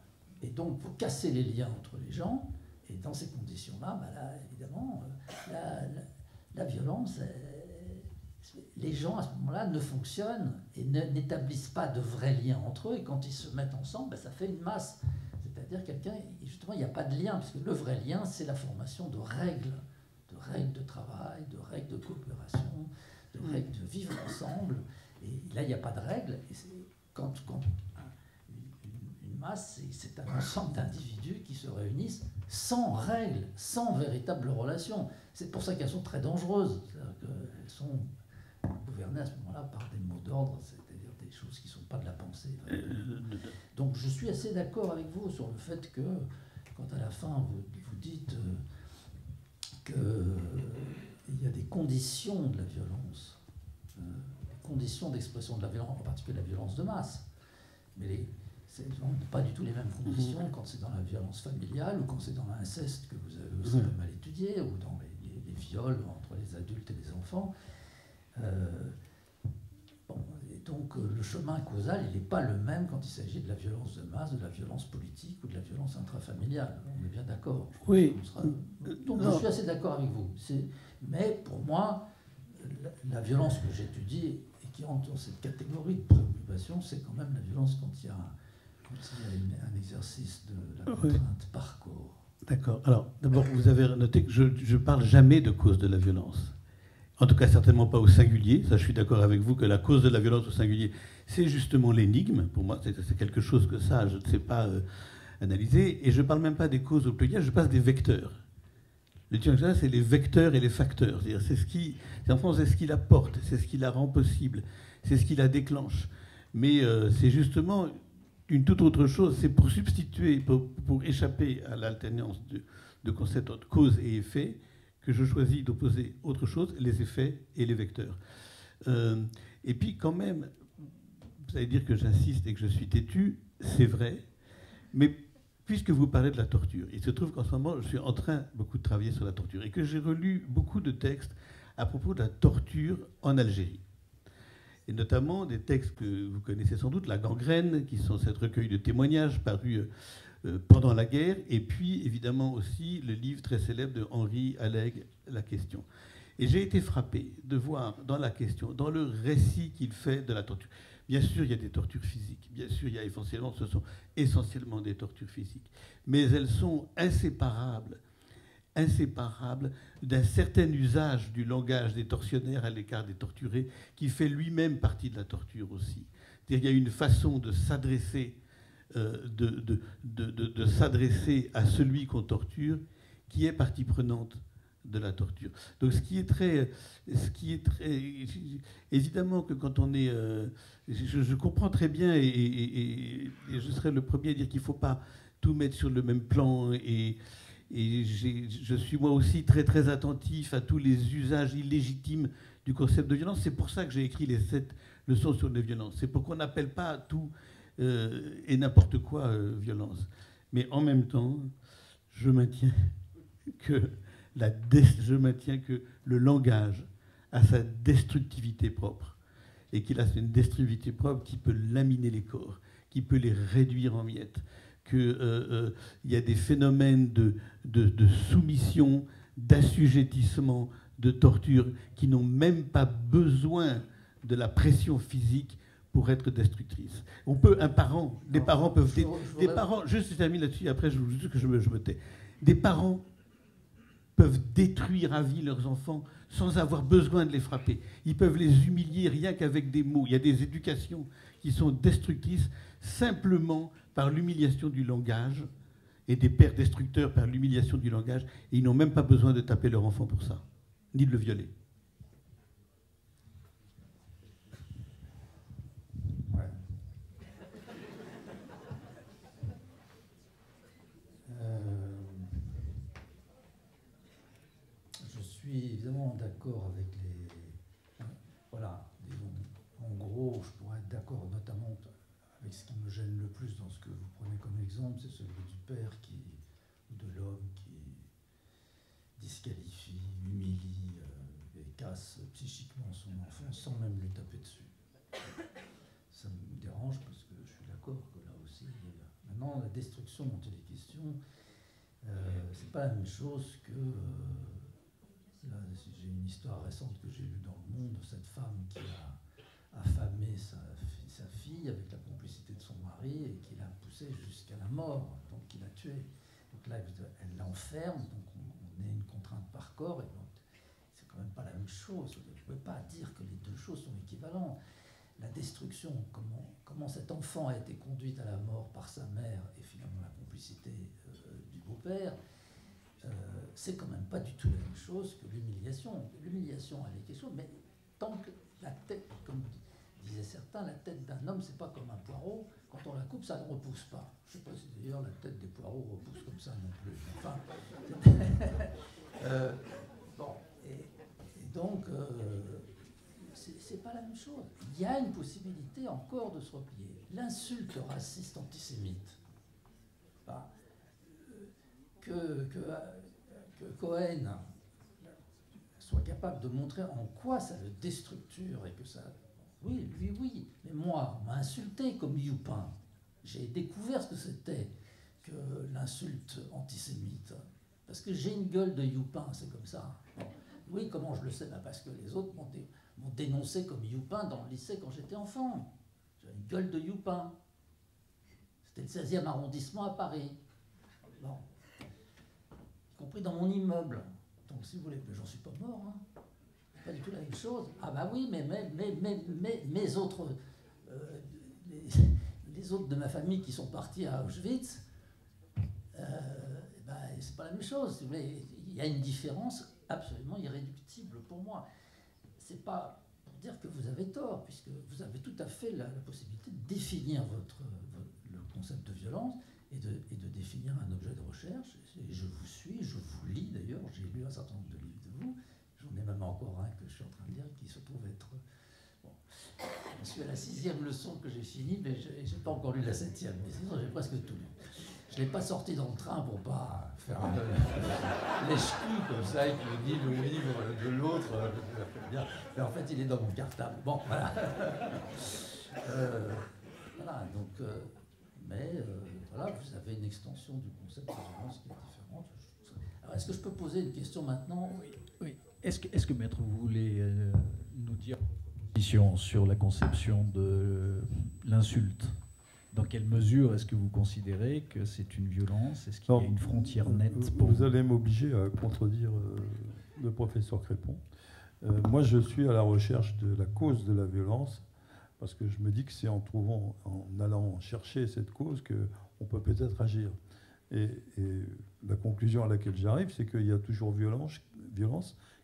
Et donc, pour casser les liens entre les gens, et dans ces conditions-là, là évidemment, la violence, les gens à ce moment-là ne fonctionnent et n'établissent pas de vrais liens entre eux. Et quand ils se mettent ensemble, ça fait une masse. C'est-à-dire justement, il n'y a pas de lien, puisque le vrai lien, c'est la formation de règles de travail, de règles de coopération, de règles de vivre ensemble. Et là, il n'y a pas de règles. Et quand une masse, c'est un ensemble d'individus qui se réunissent sans règles, sans véritable relation. C'est pour ça qu'elles sont très dangereuses. C'est-à-dire qu'elles sont gouvernées à ce moment-là par des mots d'ordre, c'est-à-dire des choses qui ne sont pas de la pensée. Donc je suis assez d'accord avec vous sur le fait que, quand à la fin vous dites qu'il y a des conditions de la violence, des conditions d'expression de la violence, en particulier la violence de masse, mais ce ne sont pas du tout les mêmes conditions quand c'est dans la violence familiale ou quand c'est dans l'inceste que vous avez aussi pas mal étudié, ou dans les viols entre les adultes et les enfants. Et donc le chemin causal, il n'est pas le même quand il s'agit de la violence de masse, de la violence politique ou de la violence intrafamiliale. On est bien d'accord. Oui. Donc je suis assez d'accord avec vous. Mais pour moi, la violence que j'étudie et qui rentre dans cette catégorie de préoccupation, c'est quand même la violence quand il y a un exercice de la contrainte par corps. D'accord. Alors, d'abord, vous avez noté que je ne parle jamais de cause de la violence. En tout cas, certainement pas au singulier. Ça, je suis d'accord avec vous que la cause de la violence au singulier, c'est justement l'énigme. Pour moi, c'est quelque chose que ça, je ne sais pas analyser. Et je ne parle même pas des causes au pluriel, je passe des vecteurs. Le théorie, c'est les vecteurs et les facteurs. C'est-à-dire, c'est ce qui la porte, c'est ce qui la rend possible, c'est ce qui la déclenche. Mais c'est justement une toute autre chose. C'est pour substituer, pour échapper à l'alternance de concepts entre cause et effet, que je choisis d'opposer autre chose, les effets et les vecteurs. Et puis quand même, vous allez dire que j'insiste et que je suis têtu, c'est vrai, mais puisque vous parlez de la torture, il se trouve qu'en ce moment, je suis en train beaucoup de travailler sur la torture et que j'ai relu beaucoup de textes à propos de la torture en Algérie. Et notamment des textes que vous connaissez sans doute, La Gangrène, qui sont cet recueil de témoignages paru pendant la guerre, et puis évidemment aussi le livre très célèbre de Henri Allègre, La Question. Et j'ai été frappé de voir dans La Question, dans le récit qu'il fait de la torture. Bien sûr, il y a des tortures physiques. Bien sûr, ce sont essentiellement des tortures physiques. Mais elles sont inséparables d'un certain usage du langage des tortionnaires à l'écart des torturés, qui fait lui-même partie de la torture aussi. C'est-à-dire qu'il y a une façon de s'adresser de s'adresser à celui qu'on torture qui est partie prenante de la torture. Donc ce qui est très évidemment que quand on est je comprends très bien et je serai le premier à dire qu'il ne faut pas tout mettre sur le même plan et je suis moi aussi très très attentif à tous les usages illégitimes du concept de violence. C'est pour ça que j'ai écrit les 7 leçons sur les violences. C'est pour qu'on n'appelle pas tout et n'importe quoi violence. Mais en même temps, je maintiens que le langage a sa destructivité propre et qu'il a une destructivité propre qui peut laminer les corps, qui peut les réduire en miettes, qu'il y a des phénomènes de soumission, d'assujettissement, de torture qui n'ont même pas besoin de la pression physique pour être destructrices. Des parents peuvent... Juste je termine là-dessus, après je me tais. Des parents peuvent détruire à vie leurs enfants sans avoir besoin de les frapper. Ils peuvent les humilier rien qu'avec des mots. Il y a des éducations qui sont destructrices simplement par l'humiliation du langage et des pères destructeurs par l'humiliation du langage. Et ils n'ont même pas besoin de taper leur enfant pour ça, ni de le violer. Je suis évidemment d'accord avec les... Voilà, disons, en gros, je pourrais être d'accord notamment avec ce qui me gêne le plus dans ce que vous prenez comme exemple, c'est celui du père ou de l'homme qui disqualifie, humilie et casse psychiquement son enfant sans même lui taper dessus. Ça me dérange parce que je suis d'accord que là aussi, maintenant la destruction dont il est question, c'est pas la même chose que là, j'ai une histoire récente que j'ai lue dans Le Monde de cette femme qui a affamé sa fille avec la complicité de son mari et qui l'a poussée jusqu'à la mort, donc qui l'a tuée. Donc là, elle l'enferme, donc on est une contrainte par corps, et donc c'est quand même pas la même chose. Je ne peux pas dire que les deux choses sont équivalentes. La destruction, comment cet enfant a été conduit à la mort par sa mère et finalement la complicité du beau-père, c'est quand même pas du tout la même chose que l'humiliation. L'humiliation, elle est quelque chose, mais tant que la tête, comme disaient certains, la tête d'un homme, c'est pas comme un poireau. Quand on la coupe, ça ne repousse pas. Je ne sais pas si d'ailleurs la tête des poireaux repousse comme ça non plus. Enfin, bon, et donc, c'est pas la même chose. Il y a une possibilité encore de se replier. L'insulte raciste antisémite, enfin, que Cohen soit capable de montrer en quoi ça le déstructure et que ça... Oui, lui, oui. Mais moi, on m'a insulté comme Youpin. J'ai découvert ce que c'était que l'insulte antisémite. Parce que j'ai une gueule de Youpin, c'est comme ça. Bon. Oui, comment je le sais? Parce que les autres m'ont dénoncé comme youpin dans le lycée quand j'étais enfant. J'avais une gueule de youpin. C'était le 16e arrondissement à Paris. Bon. Y compris dans mon immeuble. Donc si vous voulez, mais j'en suis pas mort. Hein. Pas du tout la même chose. Ah bah oui, mais mes autres... les autres de ma famille qui sont partis à Auschwitz, c'est pas la même chose. Il y a une différence absolument irréductible pour moi. C'est pas pour dire que vous avez tort, puisque vous avez tout à fait la possibilité de définir le concept de violence et de définir un objet de recherche. Et je vous suis, je vous lis d'ailleurs, j'ai lu un certain nombre de livres de vous, j'en ai même encore un que je suis en train de lire qui se trouve être... Bon, je suis à la 6e leçon que j'ai finie, mais je n'ai pas encore lu la 7e, mais sinon j'ai presque tout lu. Je ne l'ai pas sorti dans le train pour pas faire lèche-cul comme ça, et qui me dit le livre de l'autre. Mais en fait, il est dans mon cartable. Bon, voilà. Voilà, donc... voilà, vous avez une extension du concept de violence qui est différente. Alors, est-ce que je peux poser une question maintenant? Oui. Est-ce que Maître, vous voulez nous dire votre position sur la conception de l'insulte? Dans quelle mesure est-ce que vous considérez que c'est une violence? Est-ce qu'il y a une frontière nette pour vous allez m'obliger à contredire le professeur Crépon. Moi, je suis à la recherche de la cause de la violence, parce que je me dis que c'est en allant chercher cette cause qu'on peut peut-être agir. Et la conclusion à laquelle j'arrive, c'est qu'il y a toujours violence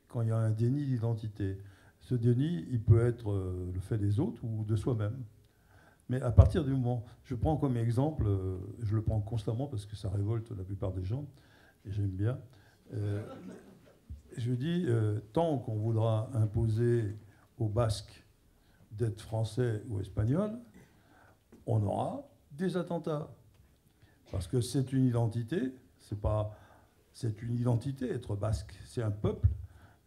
quand il y a un déni d'identité. Ce déni, il peut être le fait des autres ou de soi-même. Mais à partir du moment, je prends comme exemple, je le prends constamment parce que ça révolte la plupart des gens, et j'aime bien, je dis, tant qu'on voudra imposer aux Basques d'être français ou espagnol, on aura des attentats. Parce que c'est une identité, c'est une identité, être basque, c'est un peuple,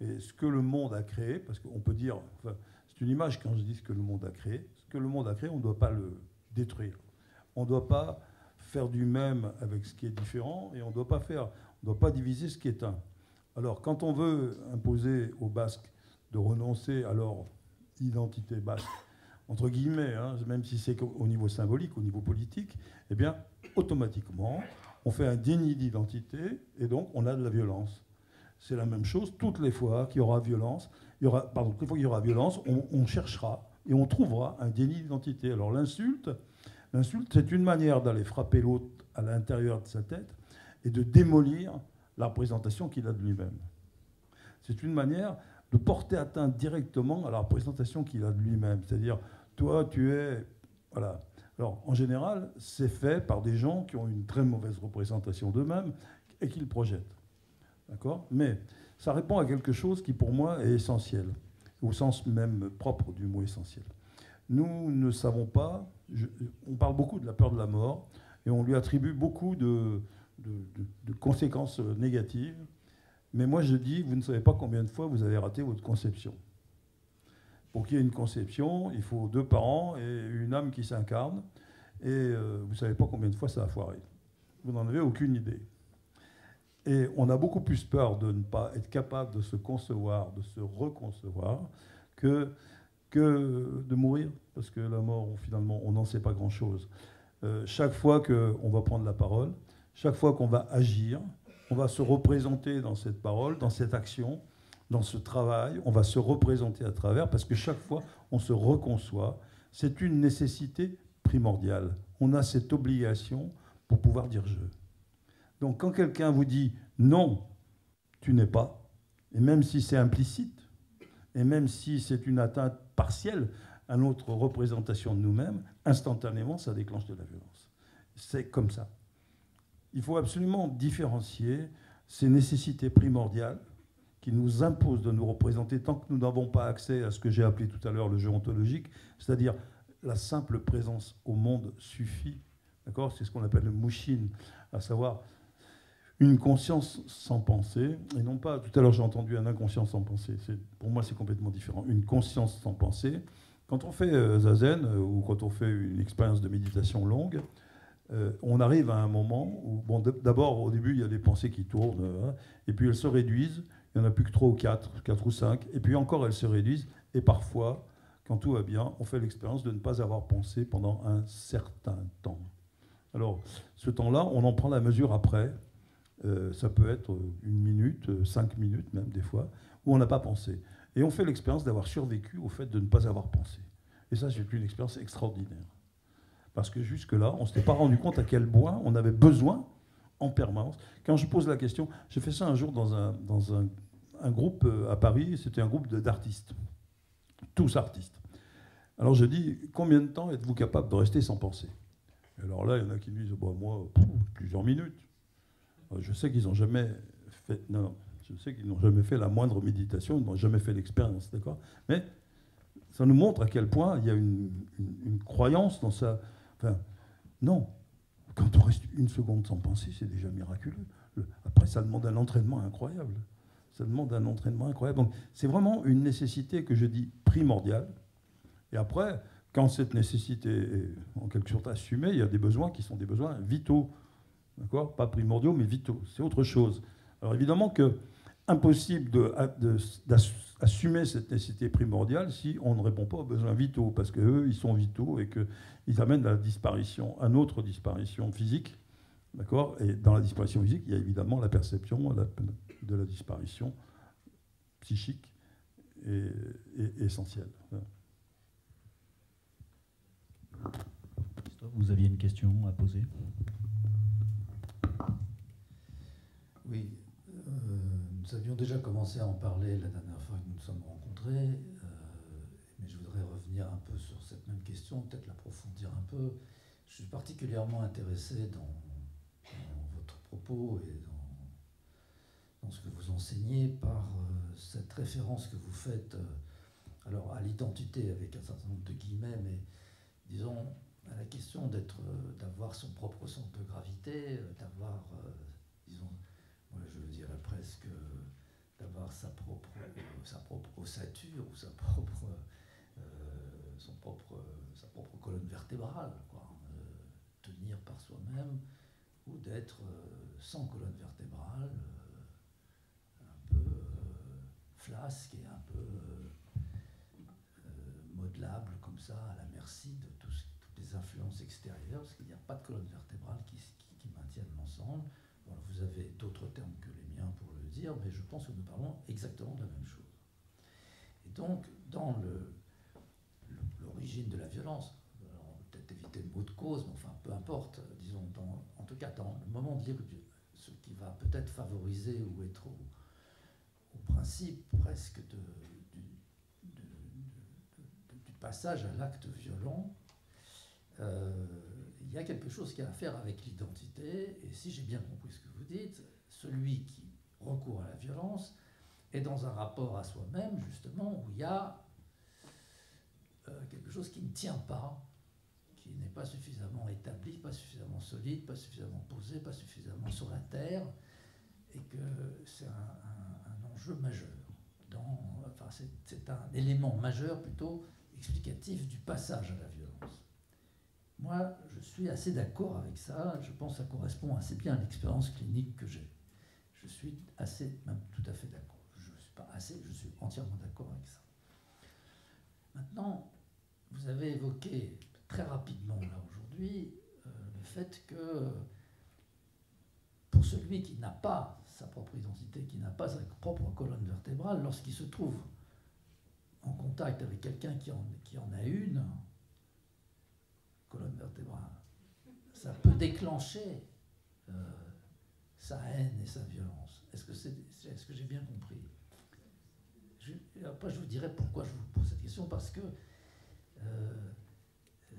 et ce que le monde a créé, parce qu'on peut dire, enfin, c'est une image quand je dis ce que le monde a créé, ce que le monde a créé, on ne doit pas le détruire. On ne doit pas faire du même avec ce qui est différent, et on ne doit pas diviser ce qui est un. Alors, quand on veut imposer aux Basques de renoncer à leur identité basque, entre guillemets, hein, même si c'est au niveau symbolique, au niveau politique, eh bien, automatiquement, on fait un déni d'identité et donc on a de la violence. C'est la même chose, toutes les fois qu'il y aura violence, on cherchera et on trouvera un déni d'identité. Alors l'insulte, c'est une manière d'aller frapper l'autre à l'intérieur de sa tête et de démolir la représentation qu'il a de lui-même. C'est une manière de porter atteinte directement à la représentation qu'il a de lui-même. C'est-à-dire, toi, tu es... Voilà. Alors, en général, c'est fait par des gens qui ont une très mauvaise représentation d'eux-mêmes et qui le projettent. D'accord ? Mais ça répond à quelque chose qui, pour moi, est essentiel, au sens même propre du mot essentiel. Nous ne savons pas... on parle beaucoup de la peur de la mort et on lui attribue beaucoup de conséquences négatives. Mais moi, je dis, vous ne savez pas combien de fois vous avez raté votre conception. Pour qu'il y ait une conception, il faut 2 parents et une âme qui s'incarne. Et vous ne savez pas combien de fois ça a foiré. Vous n'en avez aucune idée. Et on a beaucoup plus peur de ne pas être capable de se concevoir, de se reconcevoir, que de mourir. Parce que la mort, finalement, on n'en sait pas grand-chose. Chaque fois qu'on va prendre la parole, chaque fois qu'on va agir, on va se représenter dans cette parole, dans cette action, dans ce travail, on va se représenter à travers, parce que chaque fois, on se reconçoit. C'est une nécessité primordiale. On a cette obligation pour pouvoir dire « je ». Donc quand quelqu'un vous dit « non, tu n'es pas », et même si c'est implicite, et même si c'est une atteinte partielle à notre représentation de nous-mêmes, instantanément, ça déclenche de la violence. C'est comme ça. Il faut absolument différencier ces nécessités primordiales qui nous imposent de nous représenter tant que nous n'avons pas accès à ce que j'ai appelé tout à l'heure le jeu ontologique, c'est-à-dire la simple présence au monde suffit. D'accord ? C'est ce qu'on appelle le mushin, à savoir une conscience sans pensée, et non pas, tout à l'heure j'ai entendu un inconscient sans pensée. Pour moi, c'est complètement différent. Une conscience sans pensée. Quand on fait zazen ou quand on fait une expérience de méditation longue, on arrive à un moment où, bon, d'abord, au début, il y a des pensées qui tournent, hein, et puis elles se réduisent. Il n'y en a plus que 3 ou 4 ou 5, et puis encore, elles se réduisent. Et parfois, quand tout va bien, on fait l'expérience de ne pas avoir pensé pendant un certain temps. Alors, ce temps-là, on en prend la mesure après. Ça peut être 1 minute, 5 minutes même, des fois, où on n'a pas pensé. Et on fait l'expérience d'avoir survécu au fait de ne pas avoir pensé. Et ça, c'est une expérience extraordinaire. Parce que jusque-là, on ne s'était pas rendu compte à quel point on avait besoin en permanence. Quand je pose la question, j'ai fait ça un jour dans un groupe à Paris, c'était un groupe d'artistes, tous artistes. Alors je dis, combien de temps êtes-vous capable de rester sans penser? Et alors là, il y en a qui me disent, bah, moi, plusieurs minutes. Je sais qu'ils n'ont jamais fait, non, je sais qu'ils n'ont jamais fait la moindre méditation, ils n'ont jamais fait l'expérience, d'accord? Mais ça nous montre à quel point il y a une croyance dans ça. Enfin, non, quand on reste 1 seconde sans penser, c'est déjà miraculeux. Après, ça demande un entraînement incroyable. Ça demande un entraînement incroyable. Donc, c'est vraiment une nécessité que je dis primordiale. Et après, quand cette nécessité est en quelque sorte assumée, il y a des besoins qui sont des besoins vitaux. D'accord? Pas primordiaux, mais vitaux. C'est autre chose. Alors évidemment que impossible d'assumer cette nécessité primordiale si on ne répond pas aux besoins vitaux, parce qu'eux, ils sont vitaux et qu'ils amènent à la disparition, à notre disparition physique. D'accord? Et dans la disparition physique, il y a évidemment la perception de la disparition psychique et essentielle. Vous aviez une question à poser? Oui, nous avions déjà commencé à en parler la dernière fois que nous nous sommes rencontrés, mais je voudrais revenir un peu sur cette même question, peut-être l'approfondir un peu. Je suis particulièrement intéressé dans votre propos et dans ce que vous enseignez par cette référence que vous faites alors à l'identité avec un certain nombre de guillemets, mais disons à la question d'avoir son propre centre de gravité, d'avoir, disons, moi je dirais presque d'avoir sa propre ossature ou sa propre colonne vertébrale, quoi, tenir par soi-même, ou d'être sans colonne vertébrale, un peu flasque et un peu modelable comme ça, à la merci de toutes les influences extérieures, parce qu'il n'y a pas de colonne vertébrale qui maintiennent l'ensemble. Bon, vous avez d'autres termes que les miens pour le dire, mais je pense que nous parlons exactement de la même chose. Et donc, dans l'origine de la violence, on va peut-être éviter le mot de cause, mais enfin, peu importe, disons, en tout cas, dans le moment de ce qui va peut-être favoriser ou être au principe presque du passage à l'acte violent, il y a quelque chose qui a à faire avec l'identité, et si j'ai bien compris ce que vous dites, celui qui recourt à la violence est dans un rapport à soi-même, justement, où il y a quelque chose qui ne tient pas, qui n'est pas suffisamment établi, pas suffisamment solide, pas suffisamment posé, pas suffisamment sur la terre, et que c'est un enjeu majeur. Enfin, c'est un élément majeur plutôt explicatif du passage à la violence. Moi, je suis assez d'accord avec ça. Je pense que ça correspond assez bien à l'expérience clinique que j'ai. Je suis assez, même tout à fait d'accord. Je ne suis pas assez, je suis entièrement d'accord avec ça. Maintenant, vous avez évoqué très rapidement, là, aujourd'hui, le fait que pour celui qui n'a pas sa propre identité, qui n'a pas sa propre colonne vertébrale, lorsqu'il se trouve en contact avec quelqu'un qui en a une colonne vertébrale, ça peut déclencher sa haine et sa violence. Est-ce que j'ai bien compris? Après, je vous dirai pourquoi je vous pose cette question, parce que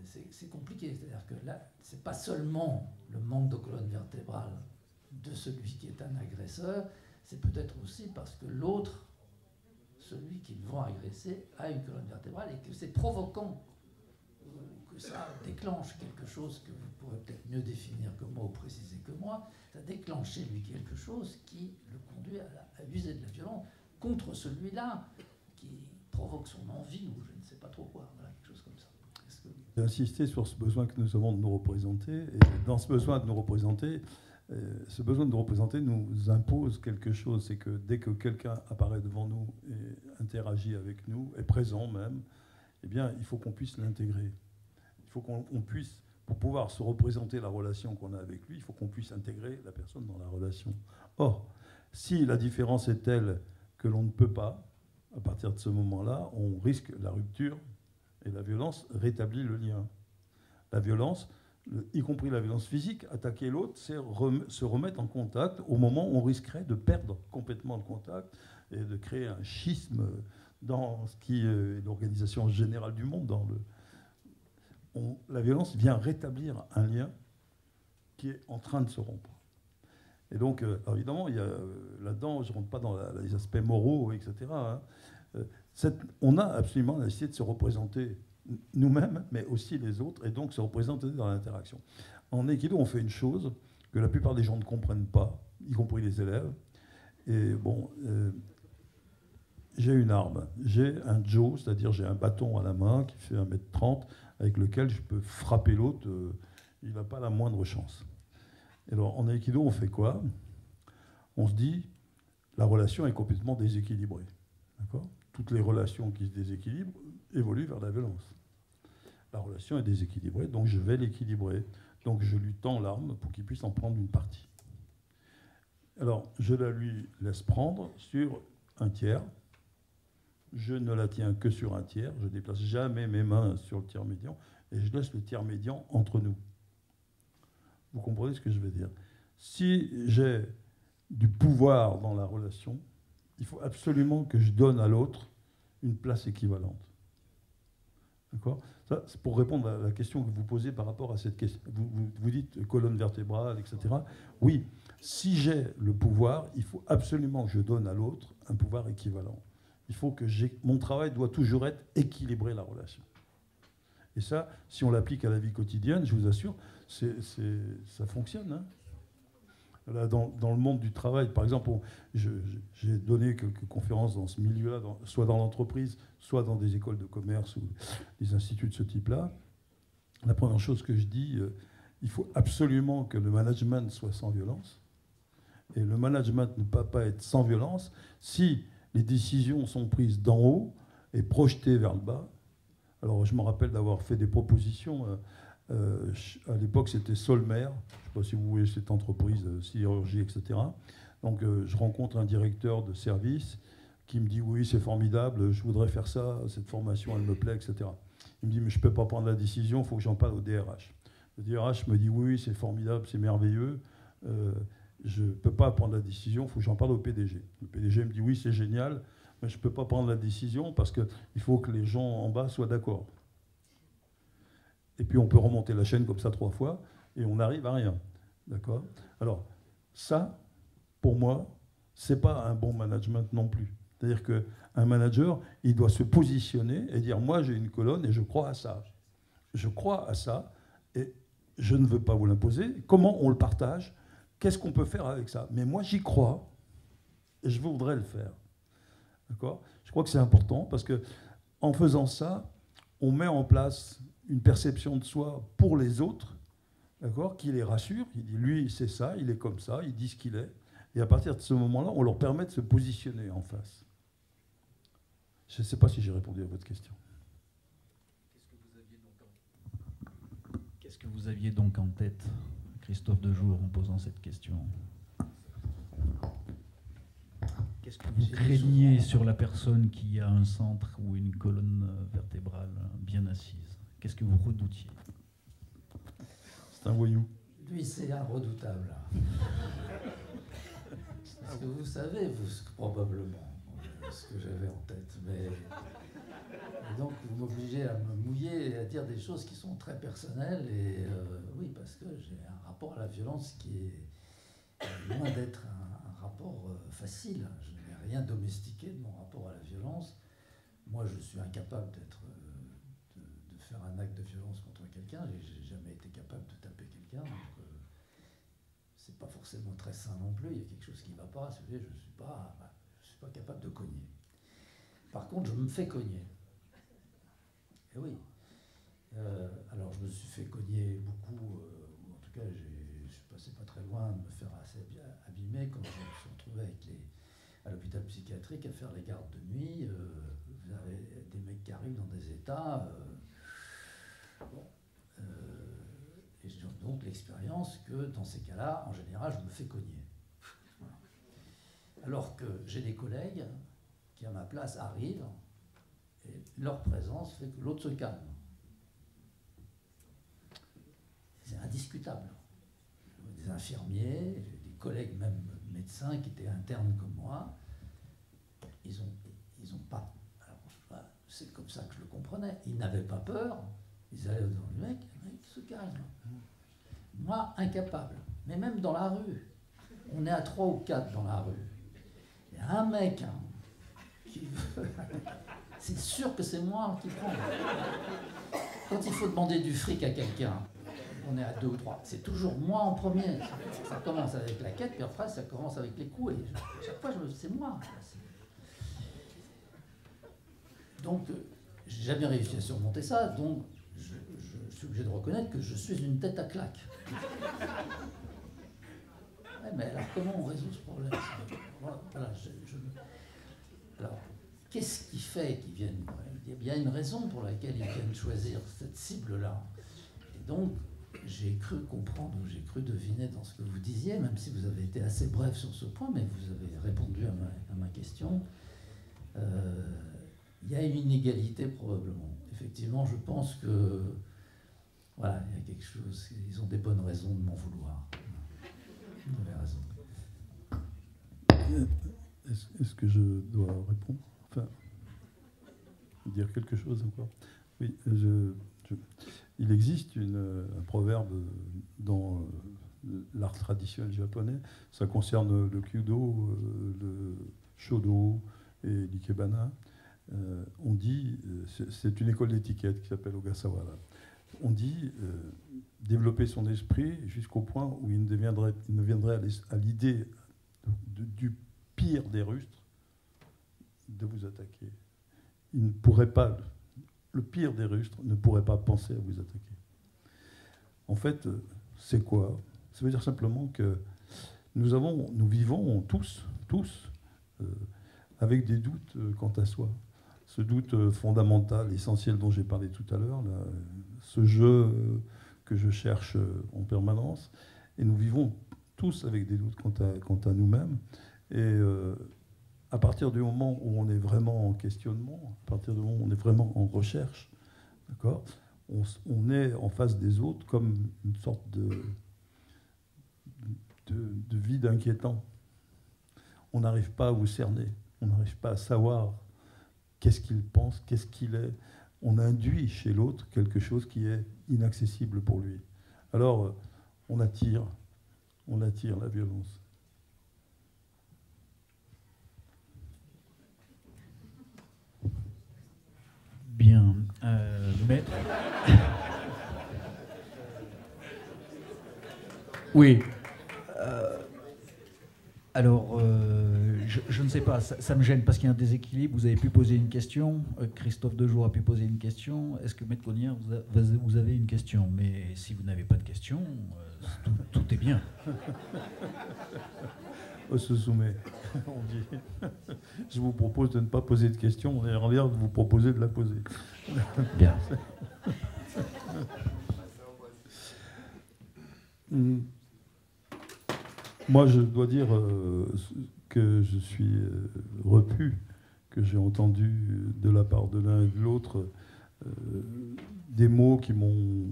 c'est compliqué. C'est-à-dire que là, c'est pas seulement le manque de colonne vertébrale de celui qui est un agresseur, c'est peut-être aussi parce que l'autre, celui qu'ils vont agresser, a une colonne vertébrale et que c'est provoquant, que ça déclenche quelque chose que vous pourrez peut-être mieux définir que moi ou préciser que moi, ça déclenche chez lui quelque chose qui le conduit à user de la violence contre celui-là, qui provoque son envie ou je ne sais pas trop quoi, voilà, quelque chose comme ça. J'ai insisté sur ce besoin que nous avons de nous représenter. Et dans ce besoin de nous représenter, nous impose quelque chose. C'est que dès que quelqu'un apparaît devant nous et interagit avec nous, est présent même, eh bien, il faut qu'on puisse l'intégrer. Il faut qu'on puisse, pour pouvoir se représenter la relation qu'on a avec lui, il faut qu'on puisse intégrer la personne dans la relation. Or, si la différence est telle que l'on ne peut pas, à partir de ce moment-là, on risque la rupture et la violence rétablit le lien. La violence, y compris la violence physique, attaquer l'autre, c'est se remettre en contact au moment où on risquerait de perdre complètement le contact et de créer un schisme dans ce qui est l'organisation générale du monde. La violence vient rétablir un lien qui est en train de se rompre. Et donc, évidemment, il y a là-dedans, je ne rentre pas dans les aspects moraux, etc. Hein. On a absolument la nécessité de se représenter nous-mêmes, mais aussi les autres, et donc se représenter dans l'interaction. En Aikido, on fait une chose que la plupart des gens ne comprennent pas, y compris les élèves. Et bon, j'ai une arme, j'ai un jo, c'est-à-dire j'ai un bâton à la main qui fait 1m30, avec lequel je peux frapper l'autre, il n'a pas la moindre chance. Et alors, en Aikido, on fait quoi? On se dit, la relation est complètement déséquilibrée. D'accord? Toutes les relations qui se déséquilibrent évoluent vers la violence. La relation est déséquilibrée, donc je vais l'équilibrer. Donc je lui tends l'arme pour qu'il puisse en prendre une partie. Alors, je la lui laisse prendre sur un tiers. Je ne la tiens que sur un tiers. Je ne déplace jamais mes mains sur le tiers médian. Et je laisse le tiers médian entre nous. Vous comprenez ce que je veux dire? Si j'ai du pouvoir dans la relation, il faut absolument que je donne à l'autre une place équivalente. D'accord? Ça, c'est pour répondre à la question que vous posez par rapport à cette question. Vous dites colonne vertébrale, etc. Oui, si j'ai le pouvoir, il faut absolument que je donne à l'autre un pouvoir équivalent. Il faut que mon travail doit toujours être équilibrer la relation. Et ça, si on l'applique à la vie quotidienne, je vous assure, ça fonctionne. Hein. Là, dans le monde du travail, par exemple, j'ai donné quelques conférences dans ce milieu-là, soit dans l'entreprise, soit dans des écoles de commerce ou des instituts de ce type-là. La première chose que je dis, il faut absolument que le management soit sans violence. Et le management ne peut pas être sans violence si les décisions sont prises d'en haut et projetées vers le bas. Alors, je me rappelle d'avoir fait des propositions. À l'époque, c'était Solmer. Je ne sais pas si vous voyez cette entreprise, sidérurgie, etc. Donc, je rencontre un directeur de service qui me dit « Oui, c'est formidable, je voudrais faire ça, cette formation, elle me plaît, etc. » Il me dit « Mais je ne peux pas prendre la décision, il faut que j'en parle au DRH. » Le DRH me dit « Oui, c'est formidable, c'est merveilleux. Je ne peux pas prendre la décision, il faut que j'en parle au PDG. » Le PDG me dit « Oui, c'est génial, mais je ne peux pas prendre la décision parce qu'il faut que les gens en bas soient d'accord. » Et puis on peut remonter la chaîne comme ça 3 fois et on n'arrive à rien. D'accord? Alors, ça, pour moi, ce n'est pas un bon management non plus. C'est-à-dire qu'un manager, il doit se positionner et dire « Moi, j'ai une colonne et je crois à ça. Je crois à ça et je ne veux pas vous l'imposer. Comment on le partage? Qu'est-ce qu'on peut faire avec ça? Mais moi, j'y crois et je voudrais le faire. » D'accord? Je crois que c'est important parce qu'en faisant ça, on met en place une perception de soi pour les autres, d'accord, qui les rassure. Il dit, lui, c'est ça, il est comme ça, il dit ce qu'il est. Et à partir de ce moment-là, on leur permet de se positionner en face. Je ne sais pas si j'ai répondu à votre question. Qu'est-ce que vous aviez donc en tête, Christophe Dejour, en posant cette question? Qu'est-ce que vous craignez sur la personne qui a un centre ou une colonne vertébrale bien assise? Qu'est-ce que vous redoutiez? C'est un voyou. Lui, c'est un redoutable. Parce que vous savez, probablement, ce que j'avais en tête. Mais et donc, vous m'obligez à me mouiller et à dire des choses qui sont très personnelles. Et oui, parce que j'ai un rapport à la violence qui est loin d'être un rapport facile. Je n'ai rien domestiqué de mon rapport à la violence. Moi, je suis incapable de faire un acte de violence contre quelqu'un. J'ai jamais été capable de taper quelqu'un. Donc, c'est pas forcément très sain non plus. Il y a quelque chose qui ne va pas. Je suis pas capable de cogner. Par contre, je me fais cogner. Et oui. Alors je me suis fait cogner beaucoup, ou en tout cas je suis passé pas très loin de me faire assez abîmer quand je me suis retrouvé à l'hôpital psychiatrique à faire les gardes de nuit. Vous avez des mecs qui arrivent dans des états... et j'ai donc l'expérience que dans ces cas-là, en général, je me fais cogner. Voilà. Alors que j'ai des collègues qui, à ma place, arrivent et leur présence fait que l'autre se calme. C'est indiscutable. Des infirmiers, des collègues, même médecins qui étaient internes comme moi, ils ont pas... Alors, c'est comme ça que je le comprenais. Ils n'avaient pas peur. Ils allaient devant le mec se calme. Moi, incapable. Mais même dans la rue, on est à 3 ou 4 dans la rue. Il y a un mec qui veut... C'est sûr que c'est moi qui prends. Quand il faut demander du fric à quelqu'un, on est à 2 ou 3. C'est toujours moi en premier. Ça commence avec la quête, puis après ça commence avec les coups. Et chaque fois, c'est moi. Donc, j'ai jamais réussi à surmonter ça. Donc, je suis obligé de reconnaître que je suis une tête à claque. Ouais, mais alors, comment on résout ce problème? Voilà, alors, qu'est-ce qui fait qu'ils viennent? Il y a bien une raison pour laquelle ils viennent choisir cette cible-là. Et donc, j'ai cru comprendre, j'ai cru deviner dans ce que vous disiez, même si vous avez été assez bref sur ce point, mais vous avez répondu à ma question. Il y a une inégalité probablement. Effectivement, je pense que voilà, il y a quelque chose. Ils ont des bonnes raisons de m'en vouloir. Vous avez raison. Est-ce que je dois répondre? Enfin, dire quelque chose encore? Oui, il existe un proverbe dans l'art traditionnel japonais. Ça concerne le kyudo, le shodo et l'ikebana. On dit, c'est une école d'étiquette qui s'appelle Ogasawara. On dit développer son esprit jusqu'au point où il ne viendrait à l'idée du pire des rustres de vous attaquer. Il ne pourrait pas, le pire des rustres ne pourrait pas penser à vous attaquer. En fait, c'est quoi? Ça veut dire simplement que nous vivons tous, avec des doutes quant à soi. Ce doute fondamental, essentiel dont j'ai parlé tout à l'heure, ce jeu que je cherche en permanence, et nous vivons tous avec des doutes quant à nous-mêmes. Et à partir du moment où on est vraiment en questionnement, à partir du moment où on est vraiment en recherche, d'accord, on est en face des autres comme une sorte de vide inquiétant. On n'arrive pas à vous cerner, on n'arrive pas à savoir qu'est-ce qu'il pense, qu'est-ce qu'il est. On induit chez l'autre quelque chose qui est inaccessible pour lui. Alors, on attire la violence. Bien, maître. Oui. Alors, je ne sais pas, ça me gêne parce qu'il y a un déséquilibre. Vous avez pu poser une question, Christophe Dejoux a pu poser une question. Est-ce que Maître Connière, vous avez une question? Mais si vous n'avez pas de question, tout est bien. On se soumet. On dit. Je vous propose de ne pas poser de questions, on est en l'air de vous proposer de la poser. Bien. Moi, je dois dire que je suis repu, que j'ai entendu de la part de l'un et de l'autre des mots qui m'ont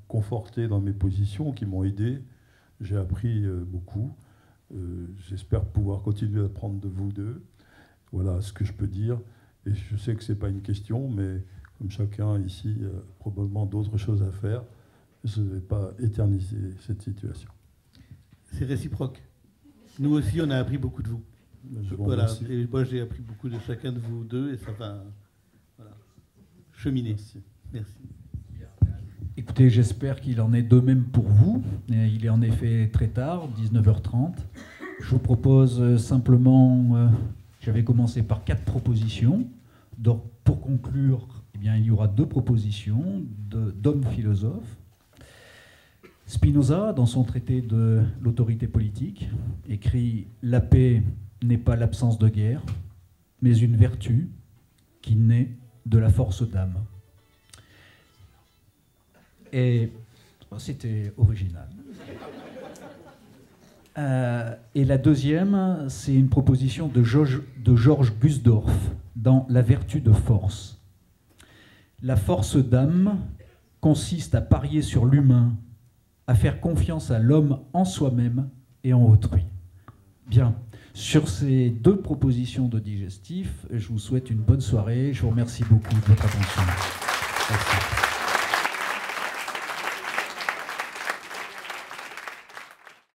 conforté dans mes positions, qui m'ont aidé. J'ai appris beaucoup. J'espère pouvoir continuer à apprendre de vous deux. Voilà ce que je peux dire. Et je sais que ce n'est pas une question, mais comme chacun ici a probablement d'autres choses à faire, je ne vais pas éterniser cette situation. C'est réciproque. Nous aussi, on a appris beaucoup de vous. Voilà. Et moi, j'ai appris beaucoup de chacun de vous deux, et ça va cheminer. Merci. Merci. Écoutez, j'espère qu'il en est de même pour vous. Il est en effet très tard, 19h30. Je vous propose simplement, j'avais commencé par 4 propositions. Donc, pour conclure, bien, il y aura 2 propositions d'hommes philosophes. Spinoza, dans son traité de l'autorité politique, écrit « La paix n'est pas l'absence de guerre, mais une vertu qui naît de la force d'âme. » Et c'était original. Et la deuxième, c'est une proposition de Georges Gusdorf dans La vertu de force. La force d'âme consiste à parier sur l'humain, à faire confiance à l'homme en soi-même et en autrui. Bien, sur ces 2 propositions de digestif, je vous souhaite une bonne soirée. Je vous remercie beaucoup de votre attention. Merci.